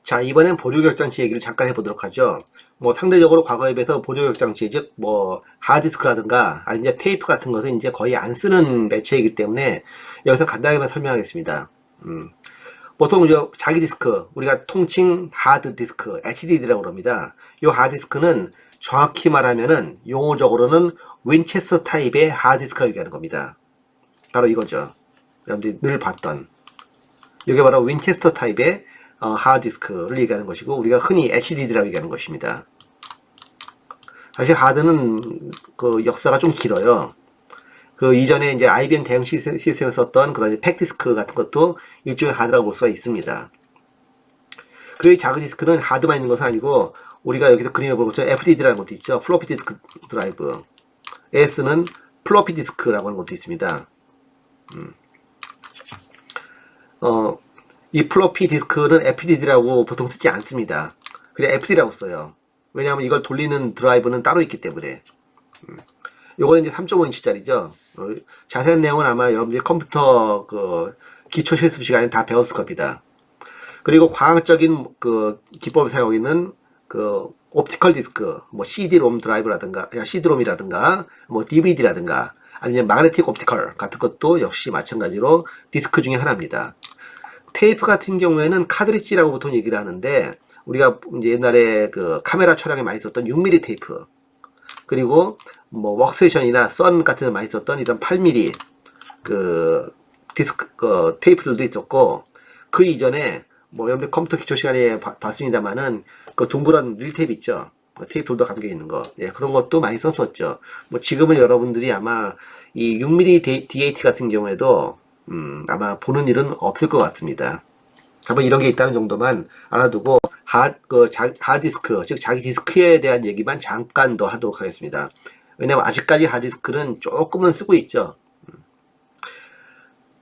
자, 이번엔 보조기억장치 얘기를 잠깐 해보도록 하죠. 뭐 상대적으로 과거에 비해서 보조기억장치, 즉 뭐 하드디스크라든가 아니면 테이프 같은 것은 이제 거의 안 쓰는 매체이기 때문에 여기서 간단하게만 설명하겠습니다. 보통 이제 자기 디스크, 우리가 통칭 하드디스크, HDD라고 그럽니다. 이 하드디스크는 정확히 말하면은 용어적으로는 윈체스터 타입의 하드디스크라고 얘기하는 겁니다. 바로 이거죠. 여러분들이 늘 봤던 이게 바로 윈체스터 타입의 하드디스크를 얘기하는 것이고, 우리가 흔히 HDD라고 얘기하는 것입니다. 사실 하드는 그 역사가 좀 길어요. 그 이전에 이제 IBM 대형 시스템에 썼던 그런 팩디스크 같은 것도 일종의 하드라고 볼 수가 있습니다. 그리고 작은 디스크는 하드만 있는 것은 아니고, 우리가 여기서 그림에 보면 FDD라는 것도 있죠. 플로피 디스크 드라이브. AS는 플로피 디스크라고 하는 것도 있습니다. 이 플로피 디스크는 FDD라고 보통 쓰지 않습니다. 그냥 FD라고 써요. 왜냐하면 이걸 돌리는 드라이브는 따로 있기 때문에. 요거는 이제 3.5인치짜리죠. 자세한 내용은 아마 여러분들이 컴퓨터 그 기초 실습 시간에 다 배웠을 겁니다. 그리고 과학적인 그 기법을 사용하고 있는 그 옵티컬 디스크, 뭐 CD-롬 드라이브라든가, CD-롬이라든가, 뭐 DVD라든가, 아니면 마그네틱 옵티컬 같은 것도 역시 마찬가지로 디스크 중에 하나입니다. 테이프 같은 경우에는 카드리지라고 보통 얘기를 하는데, 우리가 이제 옛날에 그 카메라 촬영에 많이 썼던 6mm 테이프, 그리고 뭐 웍스테이션이나 선 같은 데 많이 썼던 이런 8mm 그 디스크 테이프들도 있었고, 그 이전에 뭐 여러분들 컴퓨터 기초 시간에 봤습니다만은 그 둥그런 릴테이프 있죠. 테이프 돌도 감겨 있는 거, 예, 그런 것도 많이 썼었죠. 뭐 지금은 여러분들이 아마 이 6mm DAT 같은 경우에도 아마 보는 일은 없을 것 같습니다. 한번 이런 게 있다는 정도만 알아두고 하드디스크, 즉 자기 디스크에 대한 얘기만 잠깐 더 하도록 하겠습니다. 왜냐면 아직까지 하드디스크는 조금은 쓰고 있죠.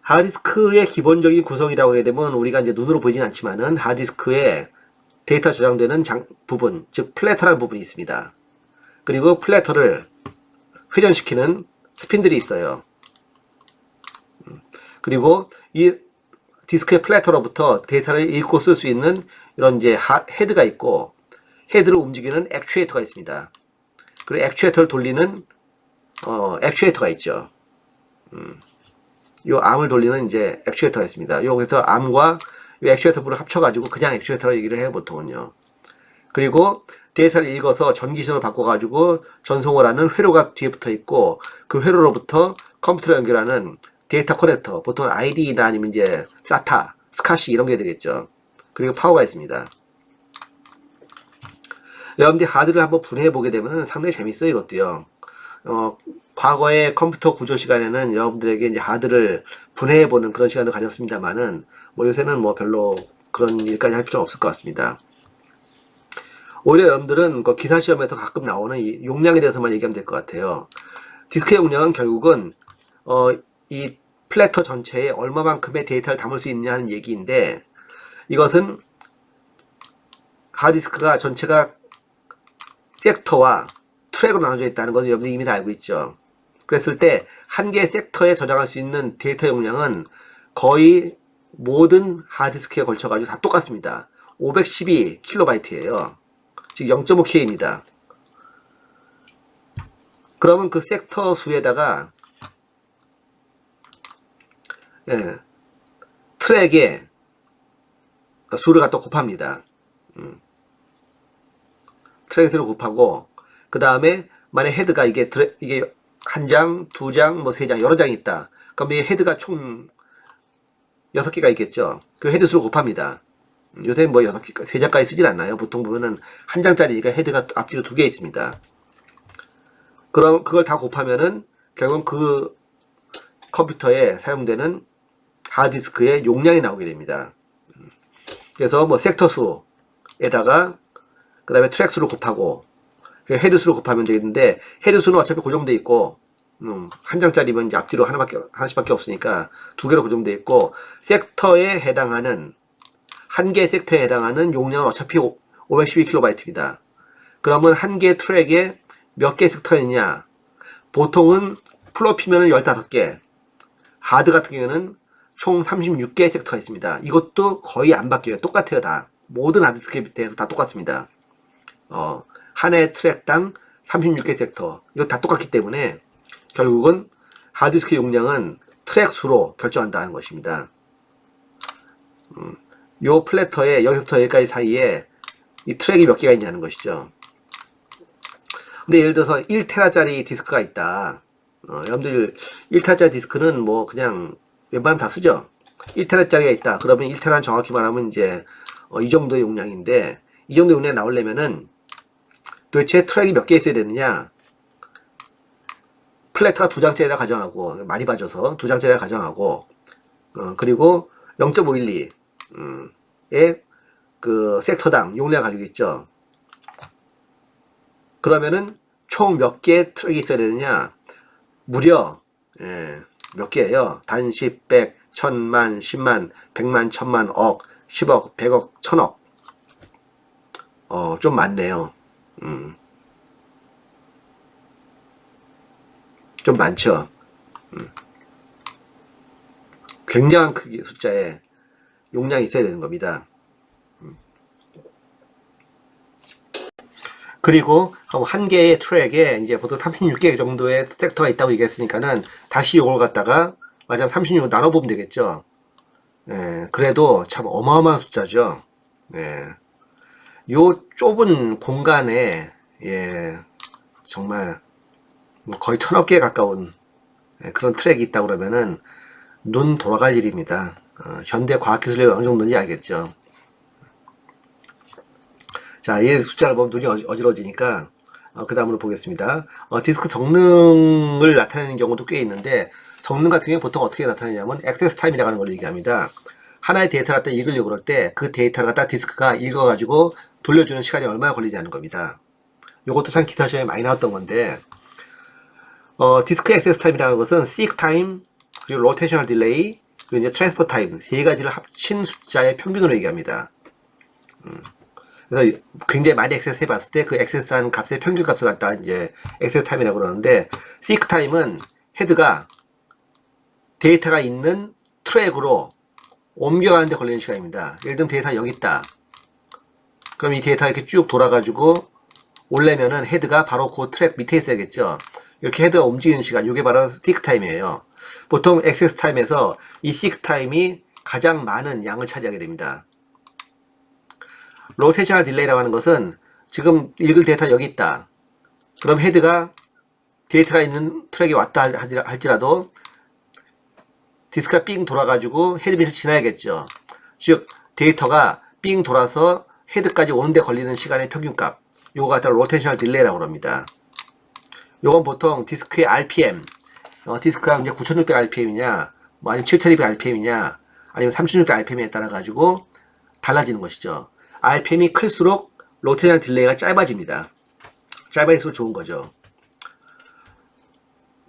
하드디스크의 기본적인 구성이라고 하게 되면 우리가 이제 눈으로 보이진 않지만은 하드디스크에 데이터 저장되는 부분, 즉 플래터라는 부분이 있습니다. 그리고 플래터를 회전시키는 스핀들이 있어요. 그리고 이 디스크의 플래터로부터 데이터를 읽고 쓸 수 있는 이런 이제 헤드가 있고, 헤드를 움직이는 액추에이터가 있습니다. 그리고 액추에이터를 돌리는 액추에이터가 있죠. 요 암을 돌리는 이제 액추에이터가 있습니다. 여기서 암과 이 액추에이터 부를 합쳐가지고 그냥 액추에이터라고 얘기를 해요, 보통은요. 그리고 데이터를 읽어서 전기신호를 바꿔가지고 전송을 하는 회로가 뒤에 붙어 있고, 그 회로로부터 컴퓨터를 연결하는 데이터 커넥터, 보통 ID나 아니면 이제 SATA, SCSI 이런 게 되겠죠. 그리고 파워가 있습니다. 여러분들이 하드를 한번 분해해 보게 되면 상당히 재밌어요, 이것도요. 과거의 컴퓨터 구조 시간에는 여러분들에게 이제 하드를 분해해 보는 그런 시간도 가졌습니다만은, 뭐 요새는 뭐 별로 그런 일까지 할 필요는 없을 것 같습니다. 오히려 여러분들은 그 기사 시험에서 가끔 나오는 이 용량에 대해서만 얘기하면 될 것 같아요. 디스크의 용량은 결국은 이 플래터 전체에 얼마만큼의 데이터를 담을 수 있느냐 하는 얘기인데, 이것은 하드디스크가 전체가 섹터와 트랙으로 나눠져 있다는 것은 여러분들이 이미 다 알고 있죠. 그랬을 때 한 개의 섹터에 저장할 수 있는 데이터 용량은 거의 모든 하드디스크에 걸쳐 가지고 다 똑같습니다. 512KB 즉 0.5K입니다. 그러면 그 섹터 수에다가 트랙의 수를 갖다 곱합니다. 트랙의 수를 곱하고, 그 다음에 만약 헤드가 이게 한 장, 두 장, 뭐 세 장, 여러 장이 있다. 그럼 이 헤드가 총 6개가 있겠죠. 그 헤드 수를 곱합니다. 요새 뭐 6개, 3장까지 쓰질 않나요? 보통 보면은 한 장짜리니까 헤드가 앞뒤로 2개 있습니다. 그럼 그걸 다 곱하면은 결국 그 컴퓨터에 사용되는 하드디스크의 용량이 나오게 됩니다. 그래서 뭐 섹터 수에다가 그 다음에 트랙 수를 곱하고 헤드 수를 곱하면 되겠는데, 헤드 수는 어차피 고정되어 있고, 한 장짜리면 이제 앞뒤로 하나씩밖에 없으니까 2개로 고정되어 있고, 섹터에 해당하는 한 개의 섹터에 해당하는 용량은 어차피 512KB입니다. 그러면 한 개의 트랙에 몇 개의 섹터가 있냐? 보통은 플로피면은 15개, 하드 같은 경우는 총 36개의 섹터가 있습니다. 이것도 거의 안 바뀌어요. 똑같아요, 다. 모든 하드디스크에 대해서 다 똑같습니다. 한 해 트랙당 36개 섹터, 이거 다 똑같기 때문에 결국은 하드디스크 용량은 트랙 수로 결정한다는 것입니다. 요 플래터에 여기서부터 여기까지 사이에 이 트랙이 몇 개가 있냐는 것이죠. 근데 예를 들어서 1테라짜리 디스크가 있다. 여러분들 1테라짜리 디스크는 뭐 그냥 웬만하면 다 쓰죠. 1테라짜리가 있다. 그러면 1테라는 정확히 말하면 이제 이 정도의 용량인데, 이 정도 용량이 나오려면은 도대체 트랙이 몇 개 있어야 되느냐? 플래터가 2장짜리라 가정하고, 많이 봐줘서 2장짜리라 가정하고, 그리고 0.512의 그 섹터당 용량 가지고 있죠. 그러면은 총 몇 개의 트랙이 있어야 되느냐? 무려 몇 개예요? 단십, 백, 천만, 십만, 백만, 천만, 억, 10억, 100억, 1000억. 좀 많네요. 좀 많죠. 굉장한 크기 숫자의 용량이 있어야 되는 겁니다. 그리고 한 개의 트랙에 이제 보통 36개 정도의 섹터가 있다고 얘기했으니까는 다시 이걸 갖다가 맞아 36 나눠보면 되겠죠. 그래도 참 어마어마한 숫자죠. 요 좁은 공간에 정말 거의 1000억 개에 가까운 그런 트랙이 있다 그러면은 눈 돌아갈 일입니다. 현대 과학기술이 어느 정도인지 알겠죠. 자, 이 숫자를 보면 눈이 어지러지니까 그 다음으로 보겠습니다. 디스크 성능을 나타내는 경우도 꽤 있는데, 성능 같은 경우에 보통 어떻게 나타내냐면 액세스 타임이라고 하는 걸 얘기합니다. 하나의 데이터를 갖다 읽으려고 그럴 때 그 데이터를 갖다 디스크가 읽어가지고 돌려주는 시간이 얼마나 걸리냐는 겁니다. 요것도 참 기타 시험에 많이 나왔던 건데, 디스크 액세스 타임이라는 것은 seek time, 그리고 rotational delay, 그리고 이제 transfer time, 세 가지를 합친 숫자의 평균으로 얘기합니다. 그래서 굉장히 많이 액세스 해봤을 때 그 액세스한 값의 평균 값을 갖다 이제 액세스 타임이라고 그러는데, seek time은 헤드가 데이터가 있는 트랙으로 옮겨가는데 걸리는 시간입니다. 예를 들면 데이터가 여기 있다. 그럼 이 데이터가 이렇게 쭉 돌아가지고 오려면은 헤드가 바로 그 트랙 밑에 있어야겠죠. 이렇게 헤드가 움직이는 시간, 이게 바로 seek time이에요. 보통 액세스 타임에서 이 seek time이 가장 많은 양을 차지하게 됩니다. 로테이셔널 딜레이라고 하는 것은 지금 읽을 데이터 여기 있다. 그럼 헤드가 데이터가 있는 트랙에 왔다 할지라도 디스크가 삥 돌아가지고 헤드 밑을 지나야겠죠. 즉 데이터가 삥 돌아서 헤드까지 오는데 걸리는 시간의 평균값, 요거 갖다 로테이셔널 딜레이라고 합니다. 요건 보통 디스크의 RPM, 디스크가 이제 9600rpm이냐 뭐 아니면 7200rpm이냐 아니면 3600rpm에 따라 가지고 달라지는 것이죠. RPM이 클수록 로테이셔널 딜레이가 짧아집니다. 짧아질수록 좋은 거죠.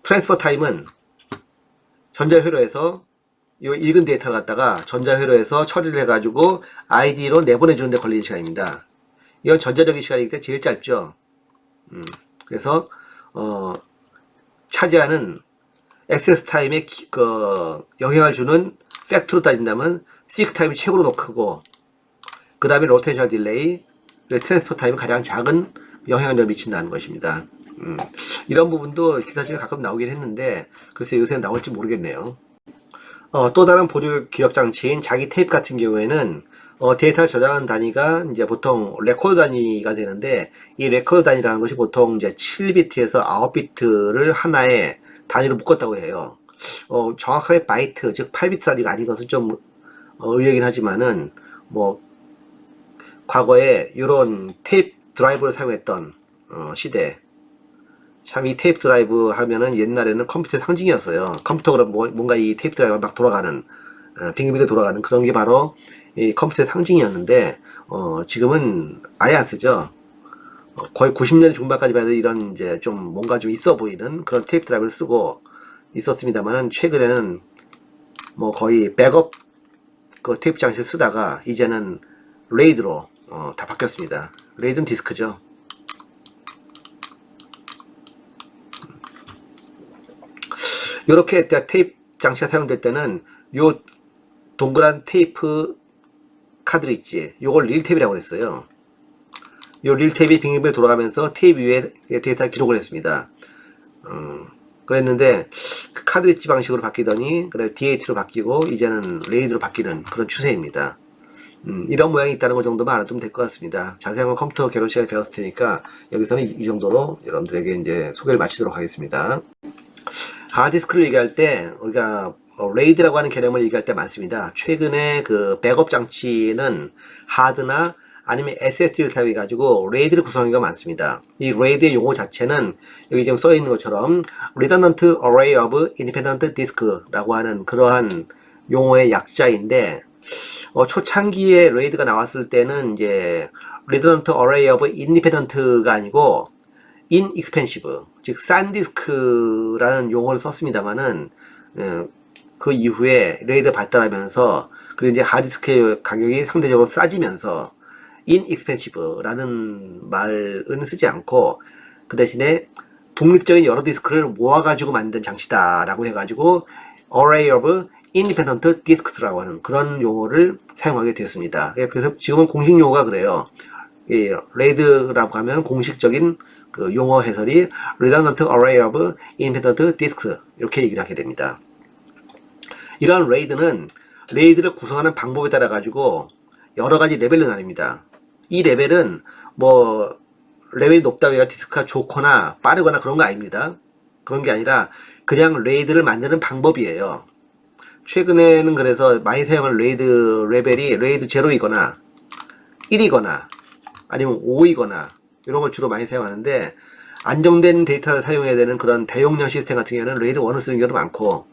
트랜스퍼 타임은 전자회로에서 이 읽은 데이터를 갖다가 전자회로에서 처리를 해가지고 ID로 내보내주는 데 걸리는 시간입니다. 이건 전자적인 시간이기 때문에 제일 짧죠. 그래서 차지하는 액세스 타임에 영향을 주는 팩트로 따진다면 seek 타임이 최고로 크고, 그 다음에 로테이션 딜레이, 트랜스퍼 타임이 가장 작은 영향을 미친다는 것입니다. 이런 부분도 기사식에 가끔 나오긴 했는데 글쎄 요새는 나올지 모르겠네요. 또 다른 보조 기억 장치인 자기 테이프 같은 경우에는 데이터 저장하는 단위가 이제 보통 레코드 단위가 되는데, 이 레코드 단위라는 것이 보통 이제 7비트에서 9비트를 하나의 단위로 묶었다고 해요. 정확하게 바이트, 즉 8비트 단위가 아닌 것은 좀 의외긴 하지만은 뭐 과거에 이런 테이프 드라이브를 사용했던 시대, 참 이 테이프 드라이브 하면은 옛날에는 컴퓨터의 상징이었어요. 컴퓨터가 뭔가 이 테이프 드라이브가 막 돌아가는, 빙글빙글 돌아가는 그런 게 바로 이 컴퓨터의 상징이었는데, 지금은 아예 안 쓰죠. 거의 90년대 중반까지 봐도 이런 이제 좀 뭔가 좀 있어 보이는 그런 테이프 드라이브를 쓰고 있었습니다만은, 최근에는 뭐 거의 백업 그 테이프 장치를 쓰다가 이제는 레이드로 다 바뀌었습니다. 레이드는 디스크죠. 이렇게 테이프 장치가 사용될 때는 요 동그란 테이프 카드를 있지. 요걸 릴탭이라고 했어요. 요 릴탭이 빙빙 돌아가면서 테이프 위에 데이터 기록을 했습니다. 그랬는데 그 카드 리치 방식으로 바뀌더니 그다음에 D8로 바뀌고 이제는 레이드로 바뀌는 그런 추세입니다. 이런 모양이 있다는 것 정도만 알아두면 될 것 같습니다. 자세한 건 컴퓨터 개론 시간에 배웠을 테니까 여기서는 이 정도로 여러분들에게 이제 소개를 마치도록 하겠습니다. 하드디스크를 얘기할 때 우리가 레이드라고 하는 개념을 얘기할 때 많습니다. 최근에 그 백업 장치는 하드나 아니면 SSD를 사용해가지고 레이드를 구성하는 경우가 많습니다. 이 레이드의 용어 자체는 여기 지금 써있는 것처럼 Redundant Array of Independent Disk라고 하는 그러한 용어의 약자인데 초창기에 레이드가 나왔을 때는 이제 Redundant Array of Independent가 아니고 Inexpensive, 즉 산디스크라는 용어를 썼습니다만은 그 이후에 레이드 발달하면서 그리고 이제 하드디스크의 가격이 상대적으로 싸지면서 inexpensive라는 말은 쓰지 않고 그 대신에 독립적인 여러 디스크를 모아가지고 만든 장치다라고 해가지고 Array of Independent Disks라고 하는 그런 용어를 사용하게 됐습니다. 그래서 지금은 공식 용어가 그래요. 이 레이드라고 하면 공식적인 그 용어 해설이 Redundant Array of Independent Disks 이렇게 얘기를 하게 됩니다. 이러한 레이드를 구성하는 방법에 따라 가지고 여러 가지 레벨로 나뉩니다. 이 레벨은 뭐 레벨이 높다고 해서 디스크가 좋거나 빠르거나 그런 거 아닙니다. 그런 게 아니라 그냥 레이드를 만드는 방법이에요. 최근에는 그래서 많이 사용하는 레이드 레벨이 레이드 0이거나 1이거나 아니면 5이거나 이런 걸 주로 많이 사용하는데 안정된 데이터를 사용해야 되는 그런 대용량 시스템 같은 경우에는 레이드 1을 쓰는 경우도 많고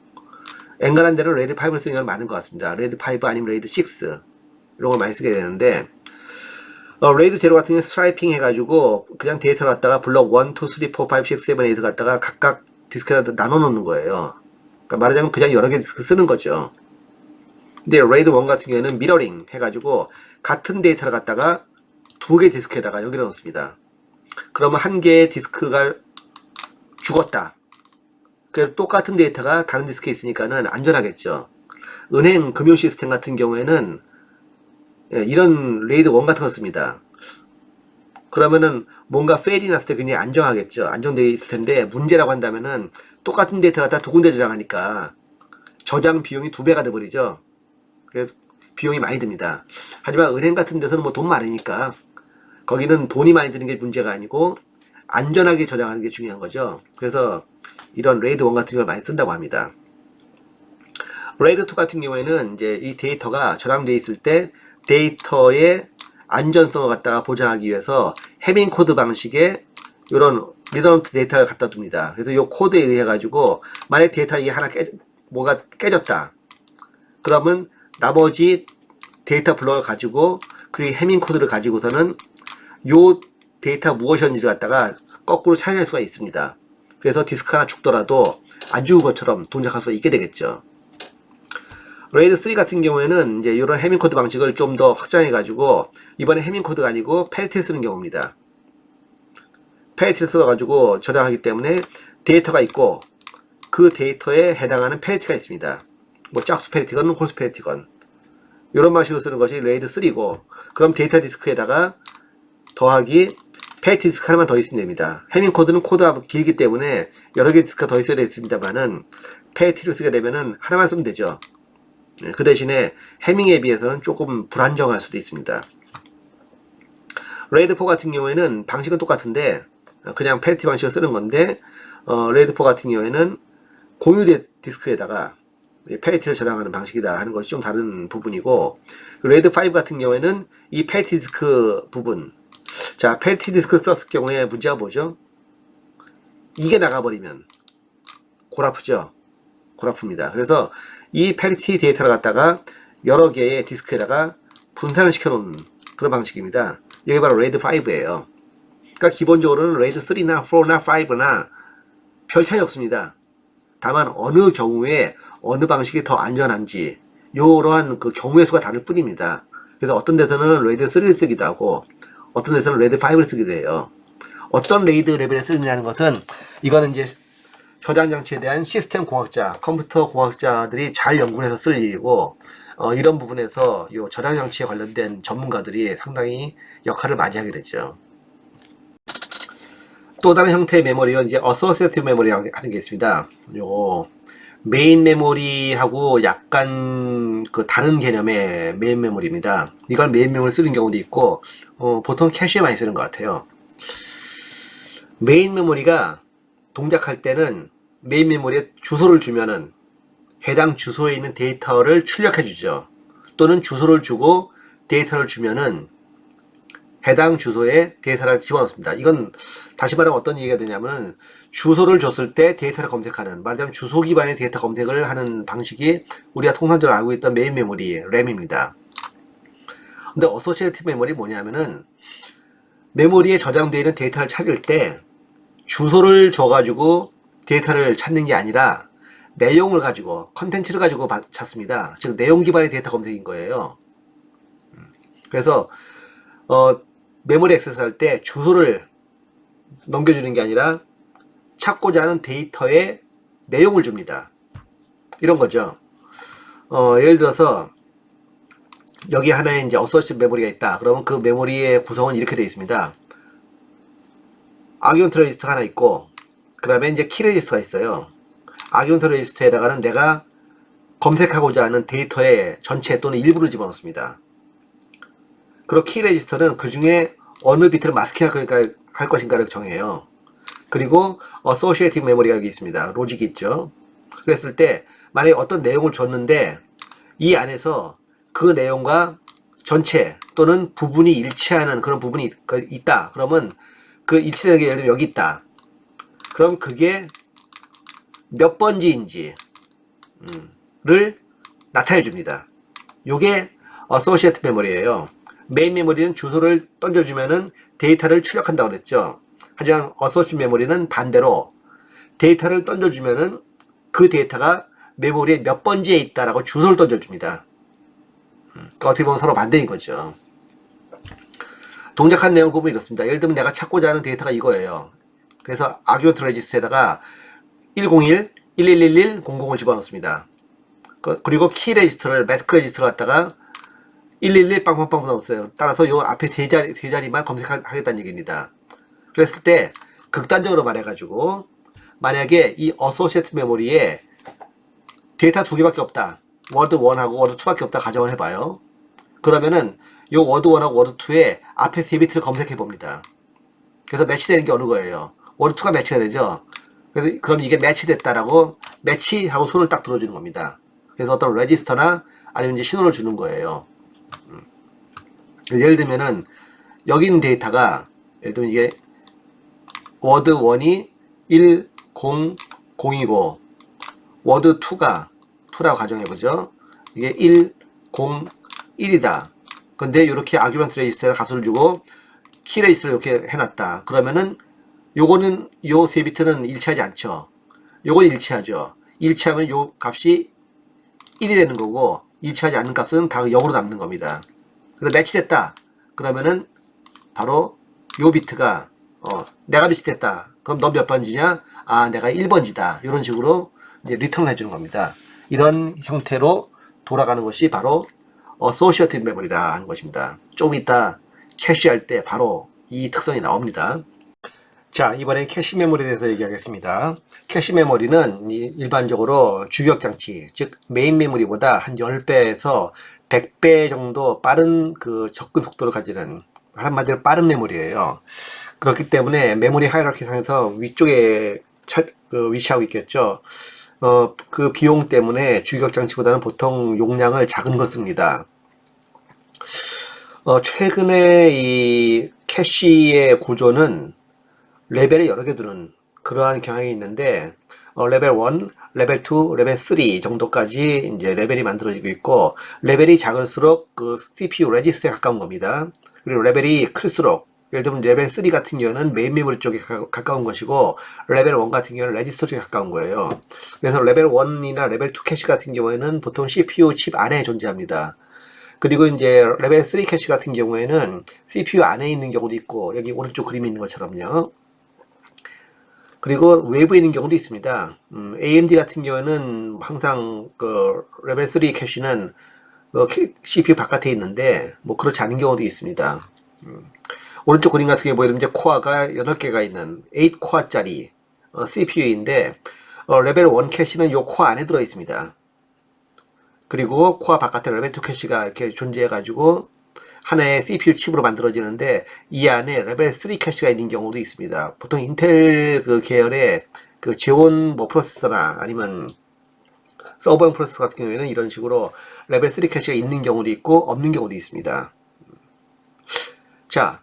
엔간한 데는 레이드 5를 쓰는 경우가 많은 것 같습니다. 레이드 5 아니면 레이드 6 이런 걸 많이 쓰게 되는데 레이드 0 같은 경우는 스트라이핑 해가지고 그냥 데이터를 갖다가 블럭 1, 2, 3, 4, 5, 6, 7, 8 갖다가 각각 디스크에다 나눠 놓는 거예요. 그러니까 말하자면 그냥 여러 개 디스크 쓰는 거죠. 근데 레이드 1 같은 경우에는 미러링 해가지고 같은 데이터를 갖다가 두 개 디스크에다가 여기다 놓습니다. 그러면 한 개의 디스크가 죽었다. 그래서 똑같은 데이터가 다른 디스크에 있으니까는 안전하겠죠. 은행 금융 시스템 같은 경우에는 이런 레이드 1 같은 거 씁니다. 그러면은 뭔가 페일이 났을 때 굉장히 안정하겠죠. 안정되어 있을 텐데 문제라고 한다면은 똑같은 데이터를 갖다 두 군데 저장하니까 저장 비용이 2배가 돼버리죠. 그래서 비용이 많이 듭니다. 하지만 은행 같은 데서는 뭐 돈 많으니까 거기는 돈이 많이 드는 게 문제가 아니고 안전하게 저장하는 게 중요한 거죠. 그래서 이런 레이드 1 같은 걸 많이 쓴다고 합니다. 레이드 2 같은 경우에는 이제 이 데이터가 저장되어 있을 때 데이터의 안전성을 갖다가 보장하기 위해서 해밍 코드 방식의 이런 리더넌트 데이터를 갖다 둡니다. 그래서 이 코드에 의해 가지고 만약 데이터 이게 하나 뭐가 깨졌다. 그러면 나머지 데이터 블록을 가지고 그리고 해밍 코드를 가지고서는 요 데이터 무엇이었는지를 갖다가 거꾸로 찾아낼 수가 있습니다. 그래서 디스크 하나 죽더라도 안 죽은 것처럼 동작할 수 있게 되겠죠. 레이드 3 같은 경우에는 이제 이런 해밍 코드 방식을 좀 더 확장해 가지고 이번에 해밍 코드가 아니고 페리티를 쓰는 경우입니다. 페리티를 써 가지고 저장하기 때문에 데이터가 있고 그 데이터에 해당하는 페리티가 있습니다. 뭐 짝수 페리티건 홀수 페리티건 이런 방식으로 쓰는 것이 레이드 3고 그럼 데이터 디스크에다가 더하기 페리티 디스크 하나만 더 있으면 됩니다. 해밍 코드는 코드가 길기 때문에 여러 개 디스크가 더 있어야 되겠습니다만은 페리티를 쓰게 되면은 하나만 쓰면 되죠. 그 대신에 해밍에 비해서는 조금 불안정할 수도 있습니다. 레이드 4 같은 경우에는 방식은 똑같은데 그냥 페리티 방식을 쓰는 건데 레이드 4 같은 경우에는 공유 디스크에다가 페리티를 저장하는 방식이다 하는 것이 좀 다른 부분이고 레이드 5 같은 경우에는 이 페리티 디스크 부분 자 페리티 디스크 썼을 경우에 문제가 뭐죠? 이게 나가버리면 골아프죠? 골아픕니다. 그래서 이 페리티 데이터를 갖다가 여러 개의 디스크에다가 분산을 시켜 놓는 그런 방식입니다. 이게 바로 레이드 5예요. 그러니까 기본적으로는 레이드 3나 4나 5나 별 차이 없습니다. 다만 어느 경우에 어느 방식이 더 안전한지 이러한 그 경우의 수가 다를 뿐입니다. 그래서 어떤 데서는 레이드 3를 쓰기도 하고 어떤 데서는 레이드 5를 쓰기도 해요. 어떤 레이드 레벨에 쓰느냐는 것은 이거는 이제 저장 장치에 대한 시스템 공학자, 컴퓨터 공학자들이 잘 연구를 해서 쓸 일이고 이런 부분에서 요 저장 장치에 관련된 전문가들이 상당히 역할을 많이 하게 되죠. 또 다른 형태의 메모리는 이제 어소시에이티브 메모리 하는 게 있습니다. 요 메인 메모리하고 약간 그 다른 개념의 메인 메모리입니다. 이걸 메인 메모리 쓰는 경우도 있고 보통 캐시에 많이 쓰는 것 같아요. 메인 메모리가 동작할 때는 메인 메모리에 주소를 주면은 해당 주소에 있는 데이터를 출력해 주죠. 또는 주소를 주고 데이터를 주면은 해당 주소에 데이터를 집어넣습니다. 이건 다시 말하면 어떤 얘기가 되냐면은 주소를 줬을 때 데이터를 검색하는, 말하자면 주소 기반의 데이터 검색을 하는 방식이 우리가 통상적으로 알고 있던 메인 메모리, 램입니다. 근데 어소시에이티브 메모리 뭐냐면은 메모리에 저장되어 있는 데이터를 찾을 때 주소를 줘가지고 데이터를 찾는 게 아니라 내용을 가지고, 컨텐츠를 가지고 찾습니다. 즉 내용 기반의 데이터 검색인 거예요. 그래서 메모리 액세스 할 때 주소를 넘겨주는 게 아니라 찾고자 하는 데이터의 내용을 줍니다. 이런 거죠. 예를 들어서 여기 하나에 이제 어소시에이티브 메모리가 있다. 그러면 그 메모리의 구성은 이렇게 되어 있습니다. 아규먼트 레지스터가 하나 있고, 그 다음에 이제 키 레지스터가 있어요. 아규먼트 레지스터에다가는 내가 검색하고자 하는 데이터의 전체 또는 일부를 집어넣습니다. 그리고 키 레지스터는 그 중에 어느 비트를 마스킹할 것인가를 정해요. 그리고 어소시에이티브 메모리가 여기 있습니다. 로직이 있죠. 그랬을 때 만약에 어떤 내용을 줬는데 이 안에서 그 내용과 전체 또는 부분이 일치하는 그런 부분이 있다. 그러면 그 일치되는 게 예를 들면 여기 있다. 그럼 그게 몇 번지인지를 나타내 줍니다. 요게 어소시에이티브 메모리예요. 메인 메모리는 주소를 던져주면은 데이터를 출력한다고 그랬죠. 하지만 어소시에이티브 메모리는 반대로 데이터를 던져주면은 그 데이터가 메모리에 몇 번지에 있다라고 주소를 던져줍니다. 그러니까 어떻게 보면 서로 반대인 거죠. 동작한 내용 부분이 이렇습니다. 예를 들면 내가 찾고자 하는 데이터가 이거예요. 그래서 아규먼트 레지스터에다가 101, 1111, 00을 집어넣습니다. 그리고 키 레지스터를, 매스크 레지스터를 갖다가 111 빵빵빵 넣었어요. 따라서 요 앞에 세 자리만 검색하겠다는 얘기입니다. 그랬을 때 극단적으로 말해가지고 만약에 이 어소시에이티브 메모리에 데이터 두 개밖에 없다. 워드 1하고 워드 2밖에 없다 가정을 해봐요. 그러면은 요 워드 1하고 워드 2의 앞에 세 비트를 검색해 봅니다. 그래서 매치되는 게 어느 거예요? 워드 2가 매치가 되죠. 그래서 그럼 이게 매치됐다라고 매치하고 손을 딱 들어주는 겁니다. 그래서 어떤 레지스터나 아니면 이제 신호를 주는 거예요. 예를 들면은 여기 있는 데이터가 예를 들면 이게 워드 1이 1, 0, 0이고 워드 2라고 가정해보죠. 이게 1, 0, 1이다. 근데 이렇게 아규먼트 레지스터에 값을 주고 키 레지스터를 이렇게 해놨다. 그러면은 요거는 요 세 비트는 일치하지 않죠. 요건 일치하죠. 일치하면 요 값이 1이 되는 거고 일치하지 않는 값은 다 0으로 남는 겁니다. 그래서 매치됐다. 그러면은 바로 요 비트가 내가 매치됐다. 그럼 너 몇 번지냐? 아, 내가 1번지다. 이런 식으로 이제 리턴을 해주는 겁니다. 이런 형태로 돌아가는 것이 바로 어소시에이티브 메모리다 하는 것입니다. 좀 이따 캐시할 때 바로 이 특성이 나옵니다. 자, 이번엔 캐시 메모리에 대해서 얘기하겠습니다. 캐시 메모리는 일반적으로 주기억 장치, 즉 메인 메모리보다 한 10배에서 100배 정도 빠른 그 접근 속도를 가지는, 한마디로 빠른 메모리예요. 그렇기 때문에 메모리 하이라키 상에서 위쪽에 위치하고 있겠죠. 그 비용 때문에 주기억 장치보다는 보통 용량을 작은 걸 씁니다. 최근에 이 캐시의 구조는 레벨이 여러 개 두는 그러한 경향이 있는데, 레벨 1, 레벨 2, 레벨 3 정도까지 이제 레벨이 만들어지고 있고, 레벨이 작을수록 그 CPU 레지스터에 가까운 겁니다. 그리고 레벨이 클수록, 예를 들면 레벨 3 같은 경우는 메인 메모리 쪽에 가까운 것이고, 레벨 1 같은 경우는 레지스터 쪽에 가까운 거예요. 그래서 레벨 1이나 레벨 2 캐시 같은 경우에는 보통 CPU 칩 안에 존재합니다. 그리고 이제 레벨 3 캐시 같은 경우에는 CPU 안에 있는 경우도 있고, 여기 오른쪽 그림이 있는 것처럼요. 그리고 외부에 있는 경우도 있습니다. AMD 같은 경우는 항상 그 레벨 3 캐시는 CPU 바깥에 있는데 뭐 그렇지 않은 경우도 있습니다. 오른쪽 그림 같은 경우에 보면 이제 코어가 8개가 있는 8코어짜리 CPU인데 레벨 1 캐시는 이 코어 안에 들어 있습니다. 그리고 코어 바깥에 레벨 2 캐시가 이렇게 존재해 가지고 하나의 CPU 칩으로 만들어지는데 이 안에 레벨 3 캐시가 있는 경우도 있습니다. 보통 인텔 그 계열의 그 제온 뭐 프로세서나 아니면 서버용 프로세서 같은 경우에는 이런 식으로 레벨 3 캐시가 있는 경우도 있고 없는 경우도 있습니다. 자,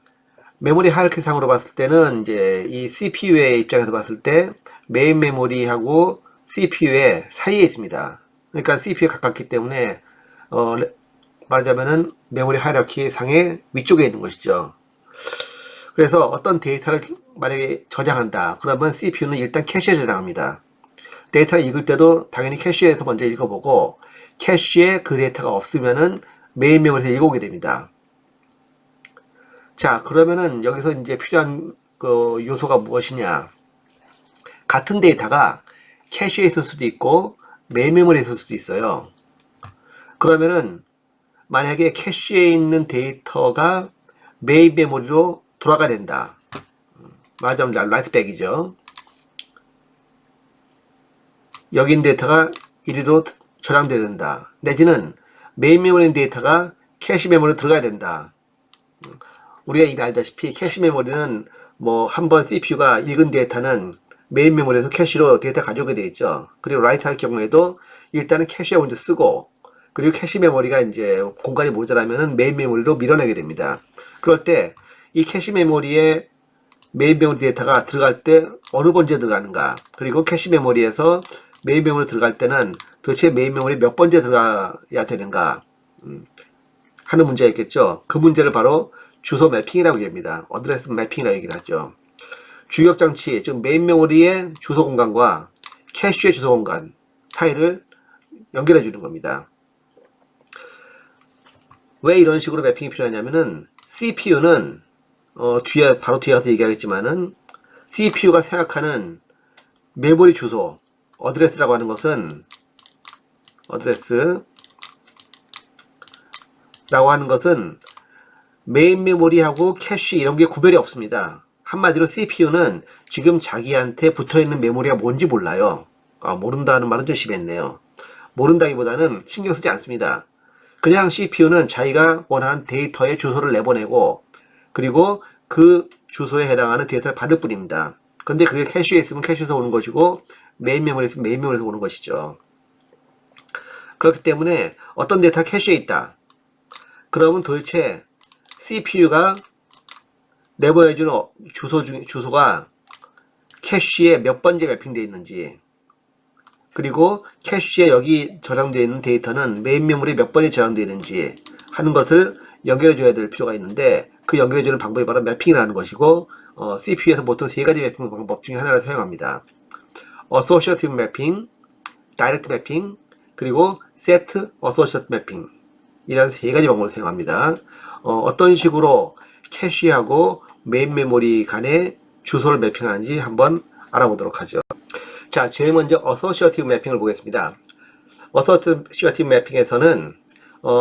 메모리 하이라키 상으로 봤을 때는 이제 이 CPU의 입장에서 봤을 때 메인 메모리하고 CPU의 사이에 있습니다. 그러니까 CPU에 가깝기 때문에 말하자면은 메모리 하이라키 상의 위쪽에 있는 것이죠. 그래서 어떤 데이터를 만약에 저장한다. 그러면 CPU는 일단 캐시에 저장합니다. 데이터를 읽을 때도 당연히 캐시에서 먼저 읽어보고 캐시에 그 데이터가 없으면은 메인 메모리에서 읽어오게 됩니다. 자, 그러면은 여기서 이제 필요한 그 요소가 무엇이냐? 같은 데이터가 캐시에 있을 수도 있고 메인 메모리에 있을 수도 있어요. 그러면은 만약에 캐시에 있는 데이터가 메인 메모리로 돌아가야 된다. 말하자면 라이트백이죠. 여기 있는 데이터가 이리로 저장돼야 된다. 내지는 메인 메모리 데이터가 캐시 메모리로 들어가야 된다. 우리가 이미 알다시피 캐시 메모리는 뭐 한번 CPU가 읽은 데이터는 메인 메모리에서 캐시로 데이터 가져오게 되어 있죠. 그리고 라이트 할 경우에도 일단은 캐시에 먼저 쓰고 그리고 캐시 메모리가 이제 공간이 모자라면은 메인 메모리로 밀어내게 됩니다. 그럴 때 이 캐시 메모리에 메인 메모리 데이터가 들어갈 때 어느 번째 들어가는가, 그리고 캐시 메모리에서 메인 메모리 들어갈 때는 도대체 메인 메모리 몇 번째 들어가야 되는가 하는 문제가 있겠죠. 그 문제를 바로 주소 매핑이라고 얘기합니다. 어드레스 매핑이라고 얘기를 하죠. 주격 장치, 즉 메인 메모리의 주소 공간과 캐시의 주소 공간 사이를 연결해 주는 겁니다. 왜 이런 식으로 매핑이 필요하냐면은 CPU는 바로 뒤에 가서 얘기하겠지만은 CPU가 생각하는 메모리 주소 어드레스라고 하는 것은 메인 메모리하고 캐시 이런 게 구별이 없습니다. 한마디로 CPU는 지금 자기한테 붙어있는 메모리가 뭔지 몰라요. 모른다는 말은 좀 심했네요. 모른다기보다는 신경 쓰지 않습니다. 그냥 CPU는 자기가 원하는 데이터의 주소를 내보내고 그리고 그 주소에 해당하는 데이터를 받을 뿐입니다. 근데 그게 캐시에 있으면 캐시에서 오는 것이고 메인 메모리에 있으면 메인 메모리에서 오는 것이죠. 그렇기 때문에 어떤 데이터가 캐시에 있다. 그러면 도대체 CPU가 내보내주는 주소가 캐시에 몇 번째 매핑되어 있는지, 그리고 캐시에 여기 저장되어 있는 데이터는 메인 메모리에 몇 번이 저장되어 있는지 하는 것을 연결해 줘야 될 필요가 있는데, 그 연결해 주는 방법이 바로 매핑이라는 것이고, CPU에서 보통 세 가지 매핑 방법 중에 하나를 사용합니다. Associative Mapping, Direct Mapping, 그리고 Set Associative Mapping 이라는 세 가지 방법을 사용합니다. 어떤 식으로 캐시하고 메인 메모리 간의 주소를 매핑하는지 한번 알아보도록 하죠. 자, 제일 먼저 Associative Mapping을 보겠습니다. Associative Mapping에서는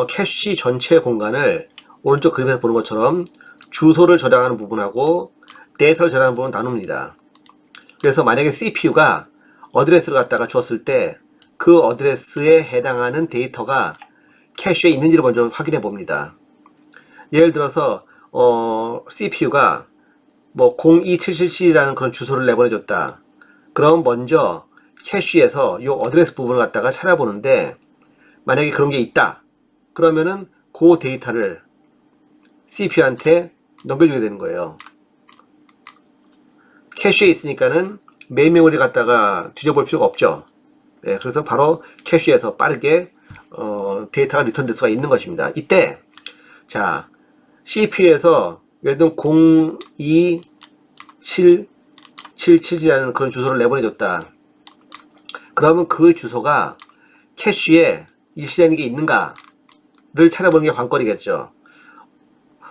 캐시 전체 공간을 오른쪽 그림에서 보는 것처럼 주소를 저장하는 부분하고 데이터를 저장하는 부분을 나눕니다. 그래서 만약에 CPU가 어드레스를 갖다가 주었을 때 그 어드레스에 해당하는 데이터가 캐시에 있는지를 먼저 확인해 봅니다. 예를 들어서 CPU가 뭐 02777이라는 그런 주소를 내보내줬다. 그럼 먼저 캐시에서 이 어드레스 부분을 갖다가 찾아보는데, 만약에 그런 게 있다. 그러면은 그 데이터를 CPU한테 넘겨주게 되는 거예요. 캐시에 있으니까는 메인 메모리 갖다가 뒤져볼 필요가 없죠. 네, 그래서 바로 캐시에서 빠르게 데이터가 리턴될 수가 있는 것입니다. 이때 자, CPU에서 예를 들면 02777이라는 그런 주소를 내보내줬다. 그러면 그 주소가 캐시에 일시되는 게 있는가를 찾아보는 게 관건이겠죠.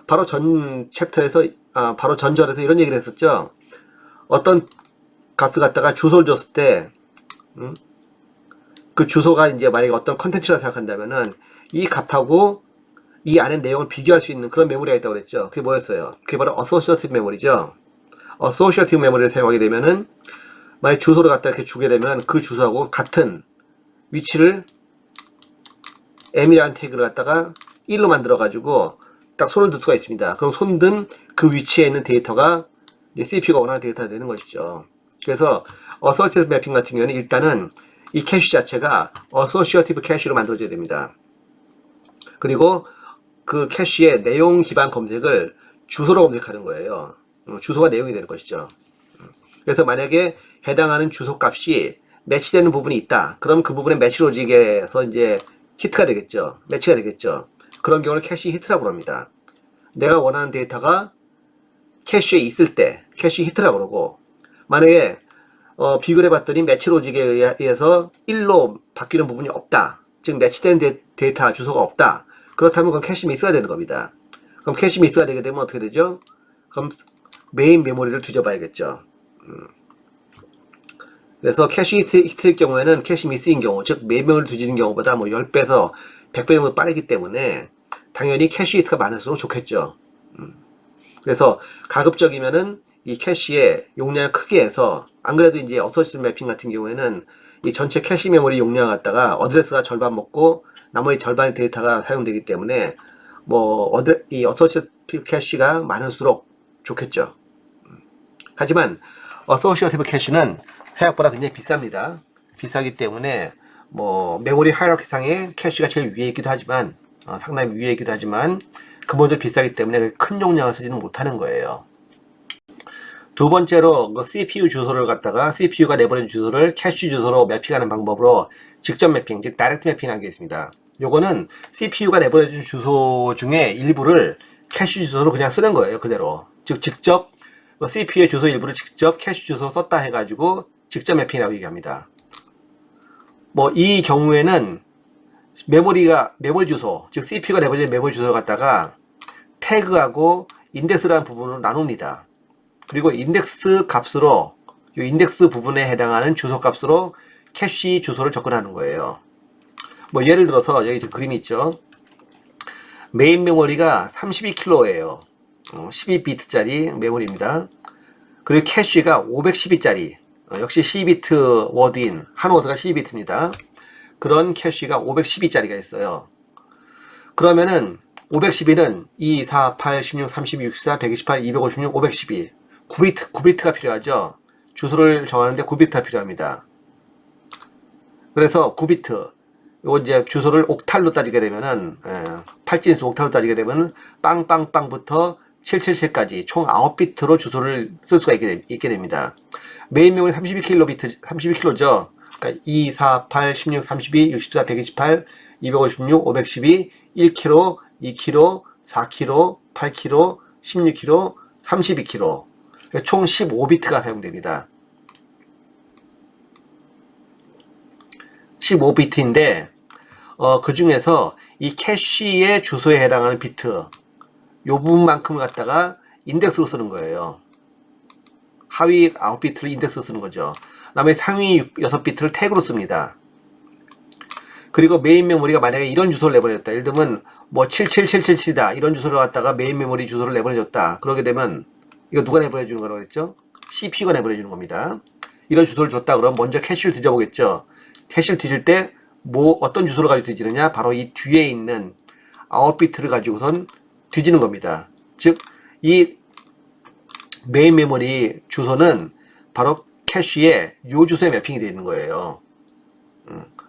바로 전 챕터에서 바로 전절에서 이런 얘기를 했었죠. 어떤 값을 갖다가 주소를 줬을 때 그 주소가 이제 만약에 어떤 컨텐츠라 생각한다면은 이 값하고 이 안에 내용을 비교할 수 있는 그런 메모리가 있다고 그랬죠. 그게 뭐였어요? 그게 바로 associative 메모리죠. associative 메모리를 사용하게 되면은 만약 주소를 갖다 이렇게 주게 되면 그 주소하고 같은 위치를 m이라는 태그를 갖다가 1로 만들어 가지고 딱 손을 들 수가 있습니다. 그럼 손든 그 위치에 있는 데이터가 CPU가 원하는 데이터가 되는 것이죠. 그래서 associative 매핑 같은 경우는 일단은 이 캐시 자체가 associative 캐시로 만들어져야 됩니다. 그리고 그 캐시의 내용 기반 검색을 주소로 검색하는 거예요. 주소가 내용이 되는 것이죠. 그래서 만약에 해당하는 주소 값이 매치되는 부분이 있다. 그럼 그 부분에 매치 로직에서 이제 히트가 되겠죠. 매치가 되겠죠. 그런 경우를 캐시 히트라고 합니다. 내가 원하는 데이터가 캐시에 있을 때 캐시 히트라고 그러고, 만약에 비교를 해봤더니 매치 로직에 의해서 1로 바뀌는 부분이 없다. 즉 매치된 데이터 주소가 없다. 그렇다면 그건 캐시 미스가 되는 겁니다. 그럼 캐시 미스가 되게 되면 어떻게 되죠? 그럼 메인 메모리를 뒤져봐야겠죠. 그래서 캐시 히트일 경우에는 캐시 미스인 경우, 즉 메인 메모리를 뒤지는 경우보다 뭐 10배에서 100배 정도 빠르기 때문에 당연히 캐시 히트가 많을수록 좋겠죠. 그래서 가급적이면은 이 캐시의 용량을 크게 해서, 안 그래도 이제 어소시티브 매핑 같은 경우에는 이 전체 캐시 메모리 용량 갖다가 어드레스가 절반 먹고 나머지 절반의 데이터가 사용되기 때문에 이 어소시티브 캐시가 많을수록 좋겠죠. 하지만 어소시티브 캐시는 생각보다 굉장히 비쌉니다. 비싸기 때문에 메모리 하이라키상의 캐시가 제일 위에 있기도 하지만 상당히 위에 있기도 하지만 근본적으로 비싸기 때문에 큰 용량을 쓰지는 못하는 거예요. 두 번째로 CPU 주소를 갖다가 CPU가 내보낸 주소를 캐시 주소로 매핑하는 방법으로 직접 매핑, 즉 다이렉트 매핑 하겠습니다. 요거는 CPU가 내보내준 주소 중에 일부를 캐시 주소로 그냥 쓰는 거예요. 그대로. 즉 직접 CPU의 주소 일부를 직접 캐시 주소 썼다 해가지고 직접 매핑이라고 얘기합니다. 이 경우에는 메모리 주소, 즉 CPU가 내보낸 메모리 주소를 갖다가 태그하고 인덱스라는 부분으로 나눕니다. 그리고 인덱스 값으로, 이 인덱스 부분에 해당하는 주소 값으로 캐시 주소를 접근하는 거예요. 예를 들어서 여기 그림이 있죠. 메인 메모리가 32kg예요. 12비트짜리 메모리입니다. 그리고 캐시가 512짜리, 역시 12비트 워드인, 한 워드가 12비트입니다. 그런 캐시가 512짜리가 있어요. 그러면은 512는 2, 4, 8, 16, 32, 64, 128, 256, 512 9비트가 필요하죠. 주소를 정하는데 9비트가 필요합니다. 그래서 9비트, 요거 이제 주소를 옥탈로 따지게 되면은, 8진수 옥탈로 따지게 되면 빵빵빵부터 777까지 총 9비트로 주소를 쓸 수가 있게 됩니다. 메인 메모리 32kb죠. 그러니까 2, 4, 8, 16, 32, 64, 128, 256, 512, 1kg, 2kg, 4kg, 8kg, 16kg, 32kg. 총 15비트가 사용됩니다. 15비트인데 그 중에서 이 캐시의 주소에 해당하는 비트 요 부분만큼을 갖다가 인덱스로 쓰는 거예요. 하위 9비트를 인덱스로 쓰는 거죠. 그 다음에 상위 6비트를 태그로 씁니다. 그리고 메인 메모리가 만약에 이런 주소를 내보내줬다. 예를 들면 77777이다. 이런 주소를 갖다가 메인 메모리 주소를 내보내줬다. 그러게 되면 이거 누가 내보내주는 거라고 했죠? CPU가 내보내주는 겁니다. 이런 주소를 줬다 그러면 먼저 캐시를 뒤져보겠죠. 캐시를 뒤질 때 어떤 주소를 가지고 뒤지느냐? 바로 이 뒤에 있는 9비트를 가지고선 뒤지는 겁니다. 즉 이 메인 메모리 주소는 바로 캐시에 요 주소에 매핑이 되어 있는 거예요.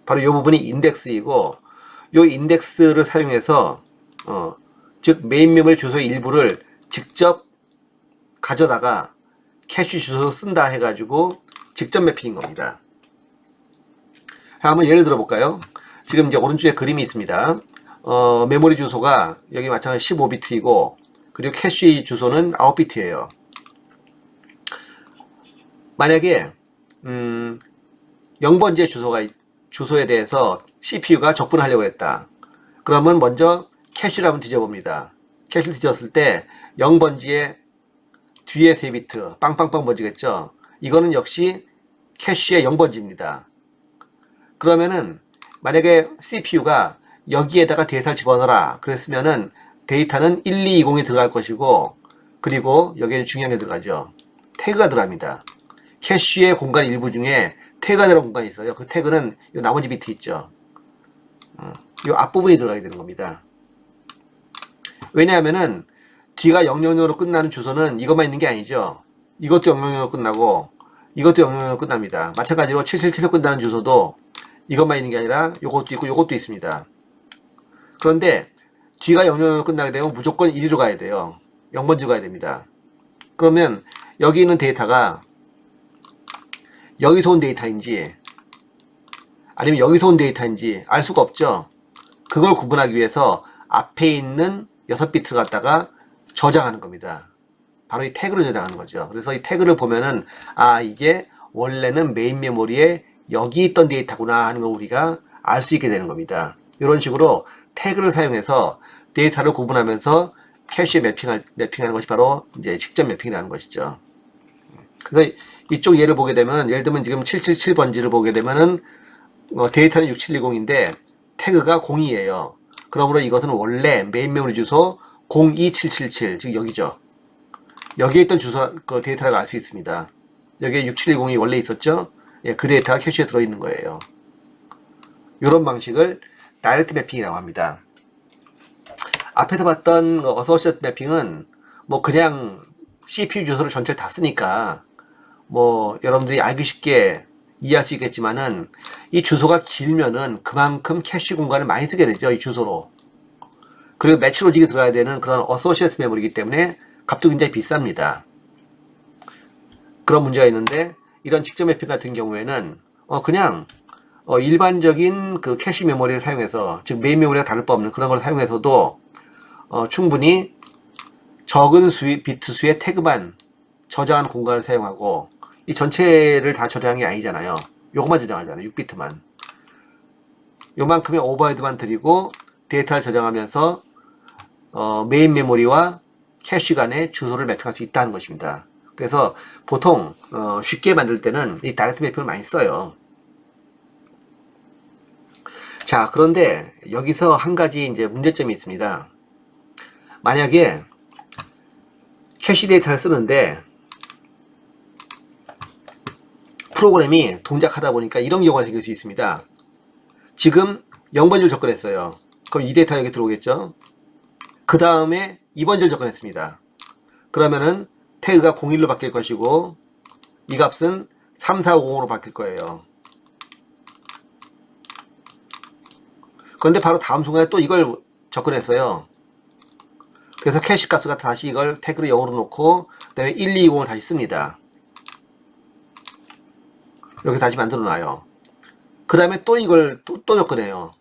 바로 요 부분이 인덱스이고, 요 인덱스를 사용해서 즉 메인 메모리 주소의 일부를 직접 가져다가 캐시 주소 쓴다 해가지고 직접 매핑인 겁니다. 한번 예를 들어 볼까요? 지금 이제 오른쪽에 그림이 있습니다. 메모리 주소가 여기 마찬가지 15비트이고 그리고 캐시 주소는 9비트예요. 만약에 0번지의 주소에 대해서 CPU가 접근하려고 했다. 그러면 먼저 캐시를 한번 뒤져봅니다. 캐시를 뒤졌을 때 0번지의 뒤에 3비트 빵빵빵 번지겠죠. 이거는 역시 캐시의 0번지입니다. 그러면은 만약에 CPU가 여기에다가 데이터를 집어넣어라. 그랬으면은 데이터는 1220에 들어갈 것이고, 그리고 여기에 중요한 게 들어가죠. 태그가 들어갑니다. 캐시의 공간 일부 중에 태그가 들어간 공간이 있어요. 그 태그는 이 나머지 비트 있죠. 이 앞부분이 들어가야 되는 겁니다. 왜냐하면은 뒤가 000으로 끝나는 주소는 이것만 있는 게 아니죠. 이것도 000으로 끝나고 이것도 000으로 끝납니다. 마찬가지로 777로 끝나는 주소도 이것만 있는 게 아니라 이것도 있고 이것도 있습니다. 그런데 뒤가 000으로 끝나게 되면 무조건 1위로 가야 돼요. 0번지로 가야 됩니다. 그러면 여기 있는 데이터가 여기서 온 데이터인지 아니면 여기서 온 데이터인지 알 수가 없죠. 그걸 구분하기 위해서 앞에 있는 6비트를 갖다가 저장하는 겁니다. 바로 이 태그를 저장하는 거죠. 그래서 이 태그를 보면은 아, 이게 원래는 메인 메모리에 여기 있던 데이터구나 하는 걸 우리가 알 수 있게 되는 겁니다. 이런 식으로 태그를 사용해서 데이터를 구분하면서 캐시에 매핑하는 것이 바로 이제 직접 매핑이라는 것이죠. 그래서 이쪽 예를 보게 되면, 예를 들면 지금 777번지를 보게 되면은 데이터는 6720인데 태그가 02예요. 그러므로 이것은 원래 메인 메모리 주소 02777, 즉 여기죠. 여기에 있던 주소, 그 데이터라고 알 수 있습니다. 여기에 6710이 원래 있었죠. 예, 그 데이터가 캐시에 들어있는 거예요. 이런 방식을 다이렉트 매핑이라고 합니다. 앞에서 봤던 어소시에이트 매핑은 뭐 그냥 CPU 주소를 전체를 다 쓰니까 뭐 여러분들이 알기 쉽게 이해할 수 있겠지만은 이 주소가 길면은 그만큼 캐시 공간을 많이 쓰게 되죠. 이 주소로. 그리고 매치 로직이 들어가야 되는 그런 어소시에이트 메모리이기 때문에 값도 굉장히 비쌉니다. 그런 문제가 있는데 이런 직접 매핑 같은 경우에는 그냥 일반적인 그 캐시 메모리를 사용해서, 즉 메인 메모리가 다를 바 없는 그런 걸 사용해서도 충분히 적은 비트 수의 태그만 저장한 공간을 사용하고, 이 전체를 다 저장한 게 아니잖아요. 요것만 저장하잖아요. 6비트만. 요만큼의 오버헤드만 드리고 데이터를 저장하면서 메인 메모리와 캐시 간의 주소를 매핑할 수 있다는 것입니다. 그래서 보통 쉽게 만들 때는 이 다이렉트 매핑을 많이 써요. 자, 그런데 여기서 한 가지 이제 문제점이 있습니다. 만약에 캐시 데이터를 쓰는데 프로그램이 동작하다 보니까 이런 경우가 생길 수 있습니다. 지금 0번지를 접근했어요. 그럼 이 데이터 여기 들어오겠죠. 그 다음에 2번지를 접근했습니다. 그러면은 태그가 01로 바뀔 것이고 이 값은 3450으로 바뀔 거예요. 그런데 바로 다음 순간에 또 이걸 접근했어요. 그래서 캐시 값을 다시 이걸 태그를 0으로 놓고 그 다음에 1220을 다시 씁니다. 이렇게 다시 만들어 놔요. 그 다음에 또 이걸 또 접근해요.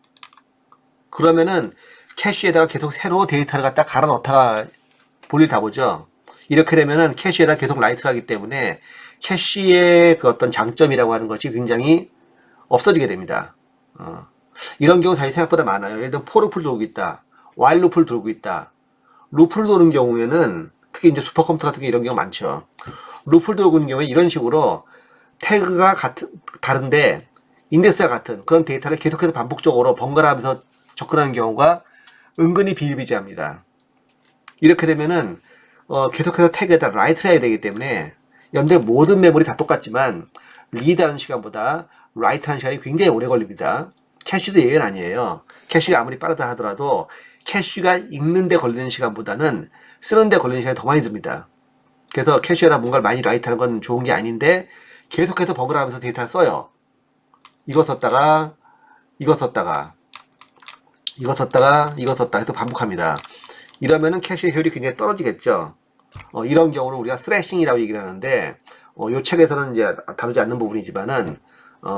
그러면은 캐시에다가 계속 새로 데이터를 갖다 갈아 넣다가 볼일 다 보죠. 이렇게 되면은 캐시에다 계속 라이트를 하기 때문에 캐시의 그 어떤 장점이라고 하는 것이 굉장히 없어지게 됩니다. 이런 경우 사실 생각보다 많아요. 예를 들면 for 루프를 돌고 있다, while 루프를 돌고 있다. 루프를 도는 경우에는 특히 이제 슈퍼컴퓨터 같은 게 이런 경우 많죠. 루프를 돌고 있는 경우에 이런 식으로 태그가 다른데 인덱스가 같은 그런 데이터를 계속해서 반복적으로 번갈아 하면서 접근하는 경우가 은근히 비일비재합니다. 이렇게 되면은 계속해서 태그에다 라이트를 해야 되기 때문에 연대 모든 메모리 다 똑같지만 리드하는 시간보다 라이트하는 시간이 굉장히 오래 걸립니다. 캐시도 예외는 아니에요. 캐시가 아무리 빠르다 하더라도 캐시가 읽는데 걸리는 시간보다는 쓰는데 걸리는 시간이 더 많이 듭니다. 그래서 캐시에다 뭔가를 많이 라이트하는 건 좋은 게 아닌데 계속해서 버블 하면서 데이터를 써요. 이거 썼다가 이거 썼다가 이거 썼다가 이거 썼다 해서 반복합니다. 이러면은 캐시 효율이 굉장히 떨어지겠죠. 이런 경우는 우리가 스래싱이라고 얘기를 하는데 이 책에서는 이제 다루지 않는 부분이지만은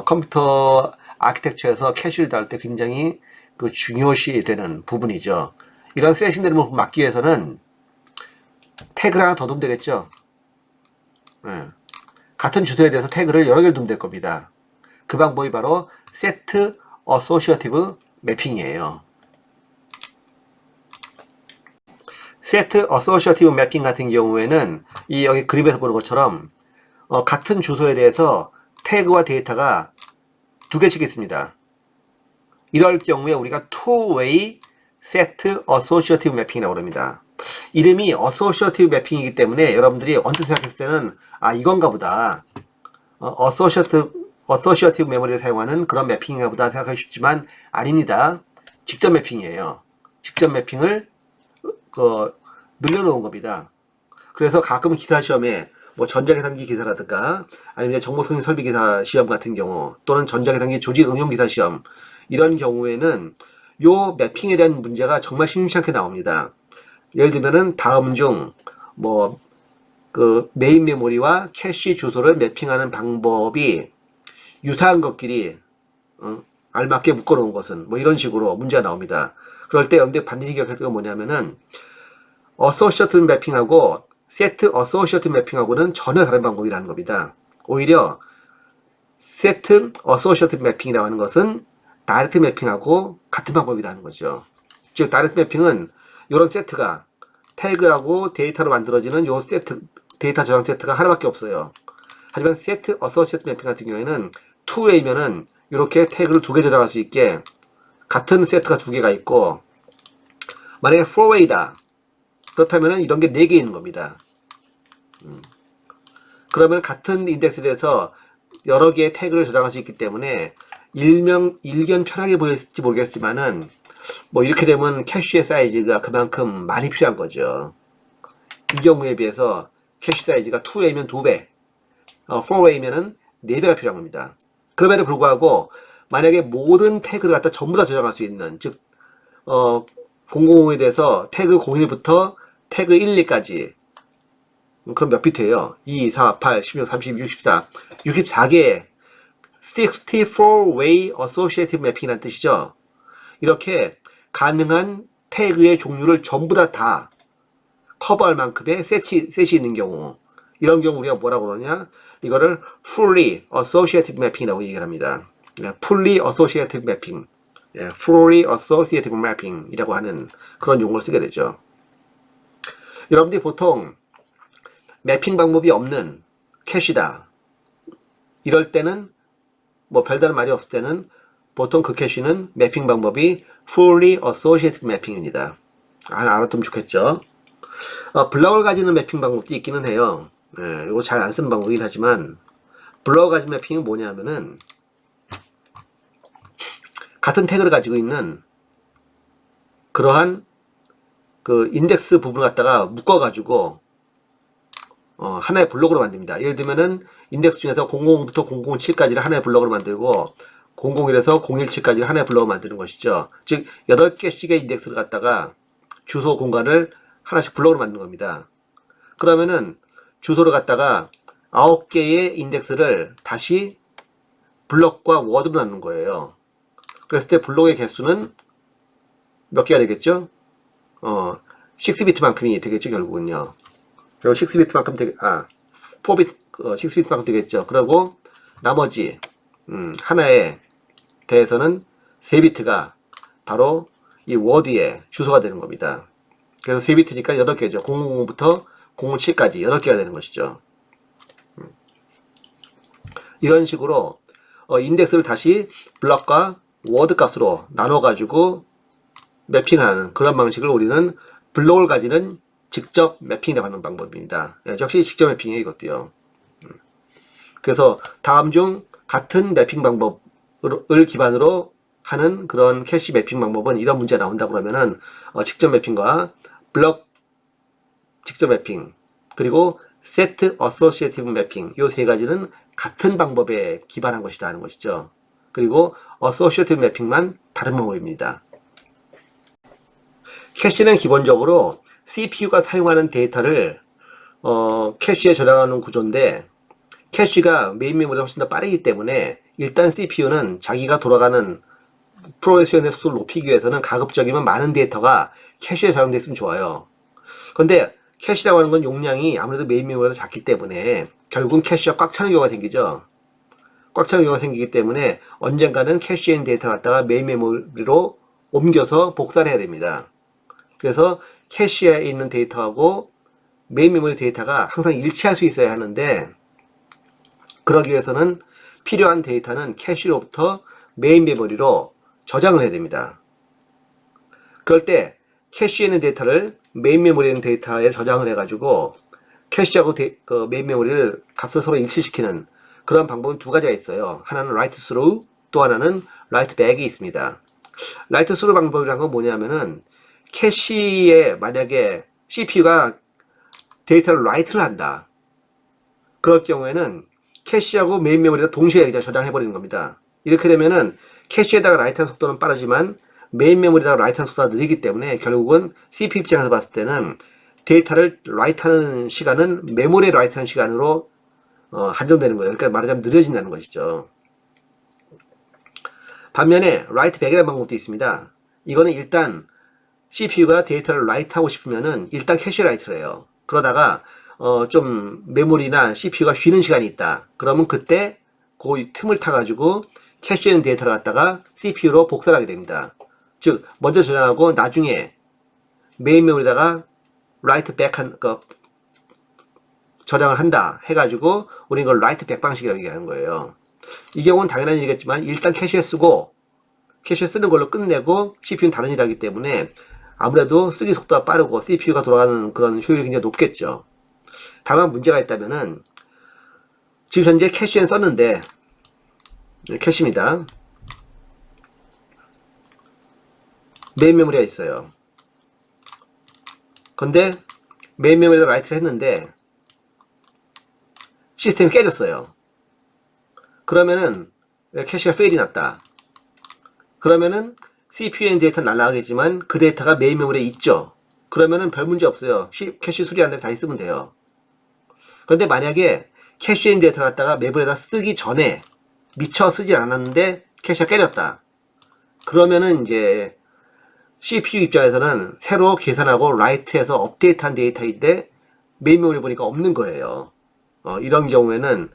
컴퓨터 아키텍처에서 캐시를 다룰 때 굉장히 그 중요시 되는 부분이죠. 이런 스래싱들을 막기 위해서는 태그를 하나 더 두면 되겠죠. 같은 주소에 대해서 태그를 여러 개를 두면 될 겁니다. 그 방법이 바로 Set Associative Mapping이에요. Set Associative Mapping 같은 경우에는 여기 그림에서 보는 것처럼 같은 주소에 대해서 태그와 데이터가 두 개씩 있습니다. 이럴 경우에 우리가 two-way set associative mapping이라고 합니다. 이름이 associative mapping이기 때문에 여러분들이 언뜻 생각했을 때는 아 이건가 보다. associative memory를 사용하는 그런 매핑인가 보다 생각하기 쉽지만 아닙니다. 직접 매핑이에요. 직접 매핑을 늘려놓은 겁니다. 그래서 가끔 기사 시험에 뭐 전자계산기 기사라든가 아니면 정보통신 설비 기사 시험 같은 경우 또는 전자계산기 조직 응용 기사 시험 이런 경우에는 요 매핑에 대한 문제가 정말 심심찮게 나옵니다. 예를 들면은 다음 중 뭐 그 메인 메모리와 캐시 주소를 매핑하는 방법이 유사한 것끼리 알맞게 묶어놓은 것은 뭐 이런 식으로 문제가 나옵니다. 그럴 때 여러분들 반드시 기억할 게 뭐냐면은 associative 매핑하고 set associative 매핑하고는 전혀 다른 방법이라는 겁니다. 오히려 set associative 매핑이라고 하는 것은 direct 매핑하고 같은 방법이라는 거죠. 즉 direct 매핑은 이런 세트가 태그하고 데이터로 만들어지는 요 세트 데이터 저장 세트가 하나밖에 없어요. 하지만 set associative 매핑 같은 경우에는 two-way면은 이렇게 태그를 두 개 저장할 수 있게 같은 세트가 두 개가 있고 만약에 four-way다 그렇다면은 이런 게 네 개 있는 겁니다. 그러면 같은 인덱스에 대해서 여러 개의 태그를 저장할 수 있기 때문에 일견 편하게 보였을지 모르겠지만은 뭐 이렇게 되면 캐시의 사이즈가 그만큼 많이 필요한 거죠. 이 경우에 비해서 캐시 사이즈가 2way면 2배, 4way면은 4배가 필요한 겁니다. 그럼에도 불구하고 만약에 모든 태그를 갖다 전부 다 저장할 수 있는 즉 000에 대해서 태그 01부터 태그 12까지 그럼 몇 비트예요? 2, 4, 8, 16, 32, 64 64개의 64-way associative mapping이라는 뜻이죠. 이렇게 가능한 태그의 종류를 전부 다 커버할 만큼의 셋이 있는 경우 이런 경우 우리가 뭐라고 그러냐 이거를 fully associative mapping이라고 얘기를 합니다. fully associative mapping fully associative mapping 이라고 하는 그런 용어를 쓰게 되죠. 여러분들이 보통 매핑 방법이 없는 캐시다 이럴 때는 뭐 별다른 말이 없을 때는 보통 그 캐시는 매핑 방법이 fully associative mapping입니다. 알았으면 좋겠죠. 블럭을 가지는 매핑 방법도 있기는 해요. 이거 잘 안 쓰는 방법이긴 하지만 블럭을 가진 매핑은 뭐냐면은 같은 태그를 가지고 있는 그러한 그 인덱스 부분을 갖다가 묶어가지고 하나의 블록으로 만듭니다. 예를 들면은 인덱스 중에서 00부터 007까지를 하나의 블록으로 만들고 001에서 017까지 하나의 블록을 만드는 것이죠. 즉 8개씩의 인덱스를 갖다가 주소 공간을 하나씩 블록으로 만드는 겁니다. 그러면은 주소를 갖다가 9개의 인덱스를 다시 블록과 워드로 나누는 거예요. 그랬을 때 블록의 개수는 몇 개가 되겠죠? 6비트만큼이 되겠죠, 결국은요. 그리고 6비트만큼 6비트만큼 되겠죠. 그리고 나머지 하나에 대해서는 3비트가 바로 이 워드의 주소가 되는 겁니다. 그래서 3비트니까 8개죠. 000부터 007까지 8개가 되는 것이죠. 이런 식으로 인덱스를 다시 블럭과 워드 값으로 나눠 가지고 매핑하는 그런 방식을 우리는 블록을 가지는 직접 매핑이라고 하는 방법입니다. 역시 직접 매핑이에요, 이것도요. 그래서 다음 중 같은 매핑 방법을 기반으로 하는 그런 캐시 매핑 방법은 이런 문제가 나온다고 그러면은 직접 매핑과 블록 직접 매핑 그리고 set associative mapping 이 세 가지는 같은 방법에 기반한 것이다 하는 것이죠. 그리고 associative mapping만 다른 방법입니다. 캐시는 기본적으로 CPU가 사용하는 데이터를 캐시에 저장하는 구조인데 캐시가 메인 메모리가 훨씬 더 빠르기 때문에 일단 CPU는 자기가 돌아가는 프로세싱의 속도를 높이기 위해서는 가급적이면 많은 데이터가 캐시에 저장되어 있으면 좋아요. 그런데 캐시라고 하는 건 용량이 아무래도 메인 메모리보다 작기 때문에 결국은 캐시가 꽉 차는 경우가 생기죠. 꽉 차는 경우가 생기기 때문에 언젠가는 캐시에 있는 데이터를 갖다가 메인 메모리로 옮겨서 복사를 해야 됩니다. 그래서 캐시에 있는 데이터하고 메인 메모리 데이터가 항상 일치할 수 있어야 하는데 그러기 위해서는 필요한 데이터는 캐시로부터 메인 메모리로 저장을 해야 됩니다. 그럴 때 캐시에 있는 데이터를 메인 메모리에 있는 데이터에 저장을 해가지고 캐시하고 그 메인 메모리를 값을 서로 일치시키는 그런 방법은 두 가지가 있어요. 하나는 write through, 또 하나는 write back이 있습니다. write through 방법이란 건 뭐냐면은 캐시에 만약에 CPU가 데이터를 write를 한다. 그럴 경우에는 캐시하고 메인 메모리가 동시에 그냥 저장해버리는 겁니다. 이렇게 되면은 캐시에다가 write하는 속도는 빠르지만 메인 메모리에다가 write하는 속도가 느리기 때문에 결국은 CPU 입장에서 봤을 때는 데이터를 write하는 시간은 메모리에 write하는 시간으로 한정되는 거예요. 그러니까 말하자면 느려진다는 것이죠. 반면에 write back이라는 방법도 있습니다. 이거는 일단 CPU가 데이터를 write하고 싶으면은 일단 캐시 write를 해요. 그러다가 좀 메모리나 CPU가 쉬는 시간이 있다. 그러면 그때 그 틈을 타가지고 캐시에 있는 데이터를 갖다가 CPU로 복사를 하게 됩니다. 즉 먼저 저장하고 나중에 메인 메모리에다가 write back 저장을 한다 해가지고 우리는 이걸 write back 방식이라고 얘기하는 거예요. 이 경우는 당연한 일이겠지만 일단 캐시에 쓰고 캐시에 쓰는 걸로 끝내고 CPU는 다른 일을 하기 때문에 아무래도 쓰기 속도가 빠르고 CPU가 돌아가는 그런 효율이 굉장히 높겠죠. 다만 문제가 있다면은 지금 현재 캐시엔 썼는데 캐시입니다. 메인 메모리가 있어요. 근데 메인 메모리에다 라이트를 했는데 시스템이 깨졌어요. 그러면은 캐시가 페일이 났다. 그러면은 CPU에 있는 데이터는 날라가겠지만 그 데이터가 메인 메모리에 있죠. 그러면은 별 문제 없어요. 캐시 수리 안 되면 다시 쓰면 돼요. 그런데 만약에 캐시에 있는 데이터를 갖다가 메모리에다 쓰기 전에 미처 쓰지 않았는데 캐시가 깨졌다. 그러면은 이제 CPU 입장에서는 새로 계산하고 라이트해서 업데이트한 데이터인데 메인 메모리 보니까 없는 거예요. 이런 경우에는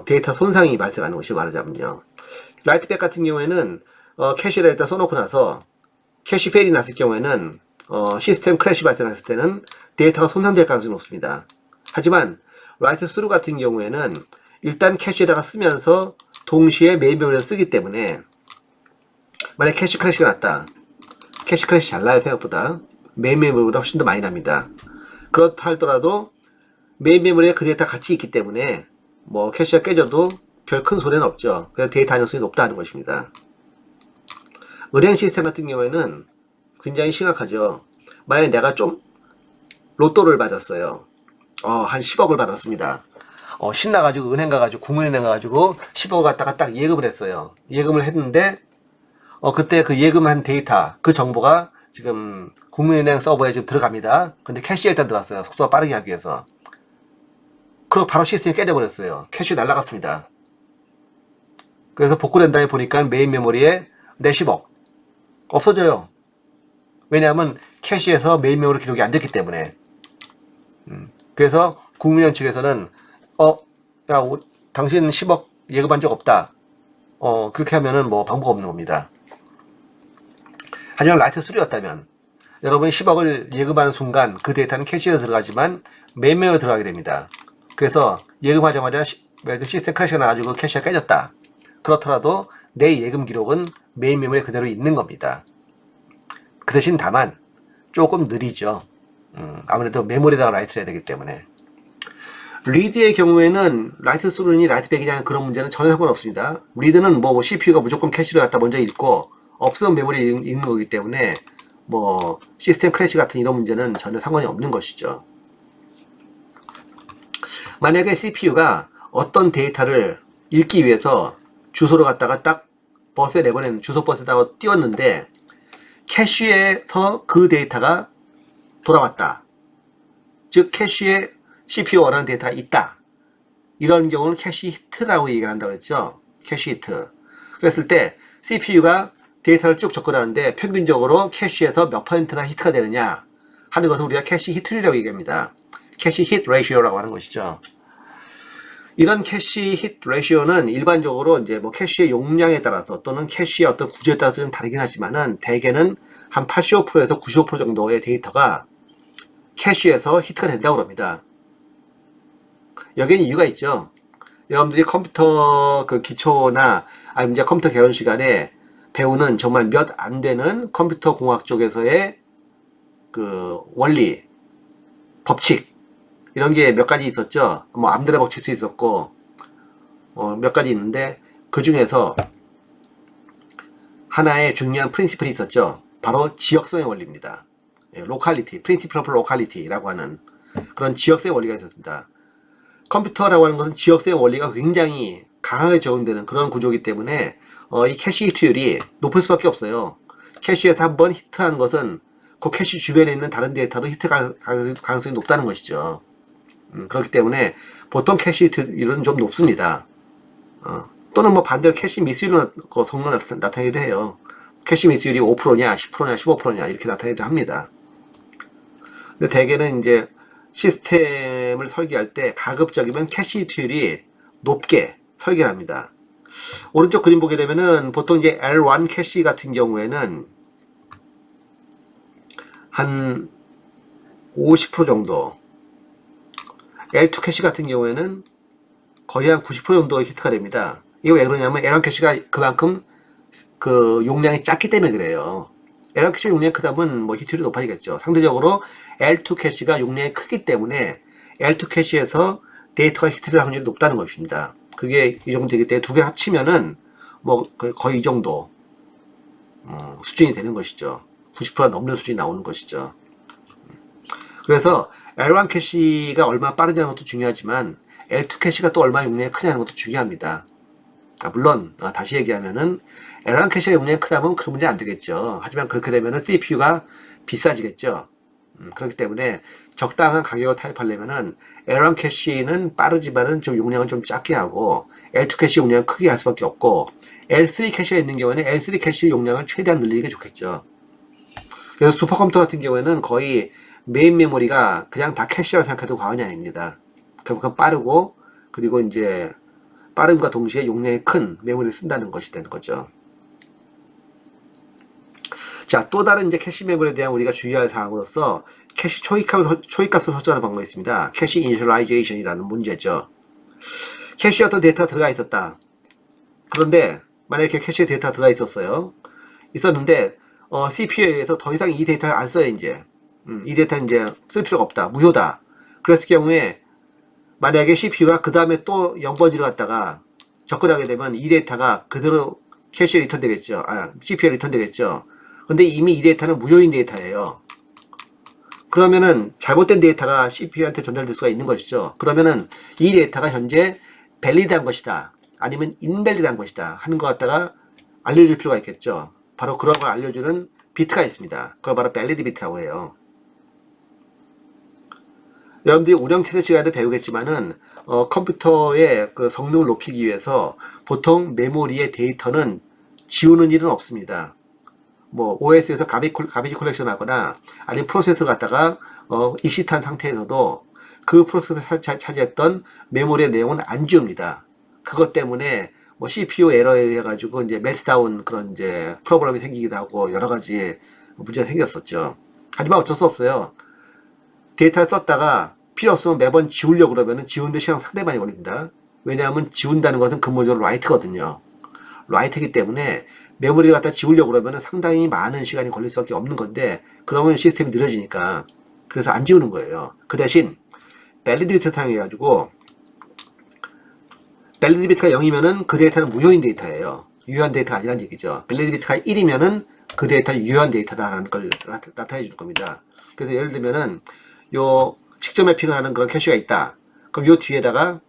데이터 손상이 발생하는 것이 말하자면요. 라이트백 같은 경우에는 캐시에다 일단 써놓고 나서 캐시 페일이 났을 경우에는 시스템 크래시 발생했을 때는 데이터가 손상될 가능성이 높습니다. 하지만 라이트 스루 같은 경우에는 일단 캐시에다가 쓰면서 동시에 메인 메모리를 쓰기 때문에 만약 캐시 크래시가 났다. 캐시 크래시 잘 나요. 생각보다 메인 메모리보다 훨씬 더 많이 납니다. 그렇다 하더라도 메인 메모리에 그 데이터가 같이 있기 때문에 뭐 캐시가 깨져도 별 큰 손해는 없죠. 그래서 데이터 안정성이 높다는 것입니다. 은행 시스템 같은 경우에는 굉장히 심각하죠. 만약에 내가 좀 로또를 받았어요. 한 10억을 받았습니다. 신나가지고 은행 가가지고 국민은행 가가지고 10억 갖다가 딱 예금을 했어요. 예금을 했는데 그때 그 예금한 데이터 그 정보가 지금 국민은행 서버에 지금 들어갑니다. 근데 캐시에 일단 들어왔어요. 속도가 빠르게 하기 위해서. 그리고 바로 시스템이 깨져버렸어요. 캐시 날라갔습니다. 그래서 복구된 다음에 보니까 메인 메모리에 내 10억 없어져요. 왜냐하면 캐시에서 메인 메모리 기록이 안 됐기 때문에. 그래서 국민은행 측에서는 야, 당신 10억 예금한 적 없다. 그렇게 하면은 뭐 방법 없는 겁니다. 하지만 라이트 3였다면 여러분이 10억을 예금하는 순간 그 데이터는 캐시에 들어가지만 메인 메모리에 들어가게 됩니다. 그래서 예금하자마자 시스템 크래시가 나가지고 캐시가 깨졌다. 그렇더라도 내 예금 기록은 메인 메모리에 그대로 있는 겁니다. 그 대신 다만 조금 느리죠. 아무래도 메모리에다가 라이트를 해야 되기 때문에. 리드의 경우에는 라이트 스루니 라이트 백이지 않은 그런 문제는 전혀 상관없습니다. 리드는 뭐 CPU가 무조건 캐시를 갖다 먼저 읽고 없으면 메모리에 읽는 거기 때문에 뭐 시스템 크래시 같은 이런 문제는 전혀 상관이 없는 것이죠. 만약에 CPU가 어떤 데이터를 읽기 위해서 주소를 갖다가 딱 버스에 내보내는 주소 버스에다가 띄웠는데 캐시에서 그 데이터가 돌아왔다. 즉 캐시에 CPU 원하는 데이터가 있다. 이런 경우는 캐시 히트라고 얘기를 한다고 했죠. 캐시 히트. 그랬을 때 CPU가 데이터를 쭉 접근하는데 평균적으로 캐시에서 몇 퍼센트나 히트가 되느냐 하는 것을 우리가 캐시 히트라고 얘기합니다. 캐시 히트 레이시오라고 하는 것이죠. 이런 캐시 히트 레이시오는 일반적으로 이제 뭐 캐시의 용량에 따라서 또는 캐시의 어떤 구조에 따라서 좀 다르긴 하지만은 대개는 한 85%에서 95% 정도의 데이터가 캐시에서 히트가 된다고 합니다. 여기에는 이유가 있죠. 여러분들이 컴퓨터 그 기초나 아니면 이제 컴퓨터 개론 시간에 배우는 정말 몇 안 되는 컴퓨터 공학 쪽에서의 그 원리, 법칙 이런 게 몇 가지 있었죠. 뭐 암들의 법칙도 있었고 몇 가지 있는데 그 중에서 하나의 중요한 프린시플이 있었죠. 바로 지역성의 원리입니다. 로컬리티, 프린시플 오브 로컬리티라고 하는 그런 지역성의 원리가 있었습니다. 컴퓨터라고 하는 것은 지역성의 원리가 굉장히 강하게 적용되는 그런 구조이기 때문에 이 캐시 히트율이 높을 수밖에 없어요. 캐시에서 한번 히트한 것은 그 캐시 주변에 있는 다른 데이터도 히트 가능성이 높다는 것이죠. 그렇기 때문에 보통 캐시 히트율은 좀 높습니다. 또는 뭐 반대로 캐시 미스율은 그 성능 나타내기도 해요. 캐시 미스율이 5%냐, 10%냐, 15%냐 이렇게 나타내기도 합니다. 근데 대개는 이제 시스템을 설계할 때 가급적이면 캐시 히트율이 높게 설계를 합니다. 오른쪽 그림 보게 되면은 보통 이제 L1 캐시 같은 경우에는 한 50% 정도, L2 캐시 같은 경우에는 거의 한 90% 정도 히트가 됩니다. 이거 왜 그러냐면 L1 캐시가 그만큼 그 용량이 작기 때문에 그래요. L1 캐시 용량이 크다면 뭐 히트율이 높아지겠죠. 상대적으로 L2 캐시가 용량이 크기 때문에 L2 캐시에서 데이터가 히트를 확률이 높다는 것입니다. 그게 이 정도 되기 때문에 두 개를 합치면은 뭐 거의 이 정도 수준이 되는 것이죠. 90% 넘는 수준이 나오는 것이죠. 그래서 L1 캐시가 얼마나 빠르냐는 것도 중요하지만 L2 캐시가 또 얼마나 용량이 크냐는 것도 중요합니다. 물론 다시 얘기하면은 L1 캐시가 용량이 크다면 그런 문제 안 되겠죠. 하지만 그렇게 되면은 CPU가 비싸지겠죠. 그렇기 때문에 적당한 가격을 타입하려면은 L1 캐시는 빠르지만은 좀 용량을 좀 작게 하고 L2 캐시 용량을 크게 할 수밖에 없고 L3 캐시가 있는 경우에는 L3 캐시 용량을 최대한 늘리는 게 좋겠죠. 그래서 슈퍼컴퓨터 같은 경우에는 거의 메인 메모리가 그냥 다 캐시라고 생각해도 과언이 아닙니다. 그만큼 빠르고 그리고 이제 빠름과 동시에 용량이 큰 메모리를 쓴다는 것이 되는 거죠. 자, 또 다른 이제 캐시 메모리에 대한 우리가 주의할 사항으로서 캐시 초입값을 설정하는 방법이 있습니다. 캐시 이니셜라이제이션이라는 문제죠. 캐시에 어떤 데이터가 들어가 있었다. 그런데 만약에 캐시에 데이터가 들어가 있었는데 CPU에 의해서 더 이상 이 데이터를 안 써요. 이제 이 데이터 이제 쓸 필요가 없다. 무효다. 그랬을 경우에 만약에 CPU가 그 다음에 또 0번지를 갖다가 접근하게 되면 이 데이터가 그대로 캐시에 리턴 되겠죠. CPU에 리턴 되겠죠. 근데 이미 이 데이터는 무효인 데이터예요. 그러면은 잘못된 데이터가 CPU한테 전달될 수가 있는 것이죠. 그러면은 이 데이터가 현재 밸리드한 것이다. 아니면 인밸리드한 것이다. 하는 것 갖다가 알려줄 필요가 있겠죠. 바로 그런 걸 알려주는 비트가 있습니다. 그걸 바로 밸리드 비트라고 해요. 여러분들이 운영체제 시간에도 배우겠지만은 컴퓨터의 그 성능을 높이기 위해서 보통 메모리의 데이터는 지우는 일은 없습니다. 뭐 OS에서 가비지 컬렉션 하거나 아니면 프로세서를 갖다가 익시트한 상태에서도 그 프로세서 차지했던 메모리의 내용은 안 지웁니다. 그것 때문에 뭐 CPU 에러에 의해 가지고 이제 멜트다운 그런 이제 프로그램이 생기기도 하고 여러 가지 문제가 생겼었죠. 하지만 어쩔 수 없어요. 데이터를 썼다가 필요 없으면 매번 지우려고 그러면은 지우는데 시간 상당히 많이 걸립니다. 왜냐하면 지운다는 것은 근본적으로 라이트거든요. 라이트이기 때문에 메모리를 갖다 지우려고 그러면은 상당히 많은 시간이 걸릴 수밖에 없는 건데 그러면 시스템이 느려지니까 그래서 안 지우는 거예요. 그 대신 밸리드 비트 사용해가지고 밸리드 비트가 0이면은 그 데이터는 무효인 데이터예요. 유효한 데이터가 아니란 얘기죠. 밸리드 비트가 1이면은 그 데이터는 유효한 데이터다라는 걸 나타내 주는 겁니다. 그래서 예를 들면은 요 직접 매핑을 하는 그런 캐시가 있다. 그럼 요 뒤에다가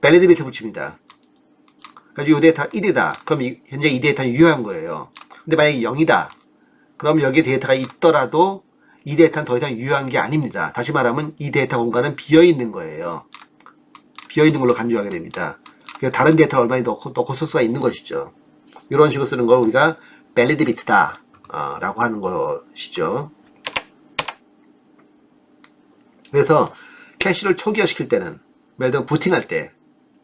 밸리드 비트 붙입니다. 그래서 이 데이터 1이다. 그럼 현재 이 데이터는 유효한 거예요. 근데 만약에 0이다. 그럼 여기에 데이터가 있더라도 이 데이터는 더 이상 유효한 게 아닙니다. 다시 말하면 이 데이터 공간은 비어있는 거예요. 비어있는 걸로 간주하게 됩니다. 그래서 다른 데이터를 얼마나 넣고 쓸 수가 있는 것이죠. 이런 식으로 쓰는 걸 우리가 밸리드 비트다 라고 하는 것이죠. 그래서 캐시를 초기화시킬 때는 예를 들면 부팅할 때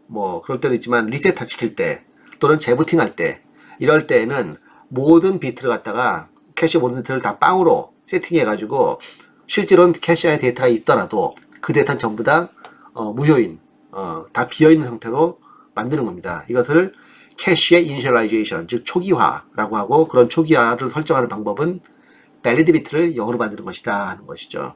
뭐 그럴 때도 있지만 리셋 시킬 때 또는 재부팅할 때 이럴 때에는 모든 비트를 갖다가 캐시 모든 비트를 다 빵으로 세팅해 가지고 실제로는 캐시 안에 데이터가 있더라도 그 데이터는 전부 다 무효인 다 비어있는 상태로 만드는 겁니다. 이것을 캐시의 이니셜라이제이션, 즉 초기화라고 하고, 그런 초기화를 설정하는 방법은 밸리드 비트를 0으로 만드는 것이다 하는 것이죠.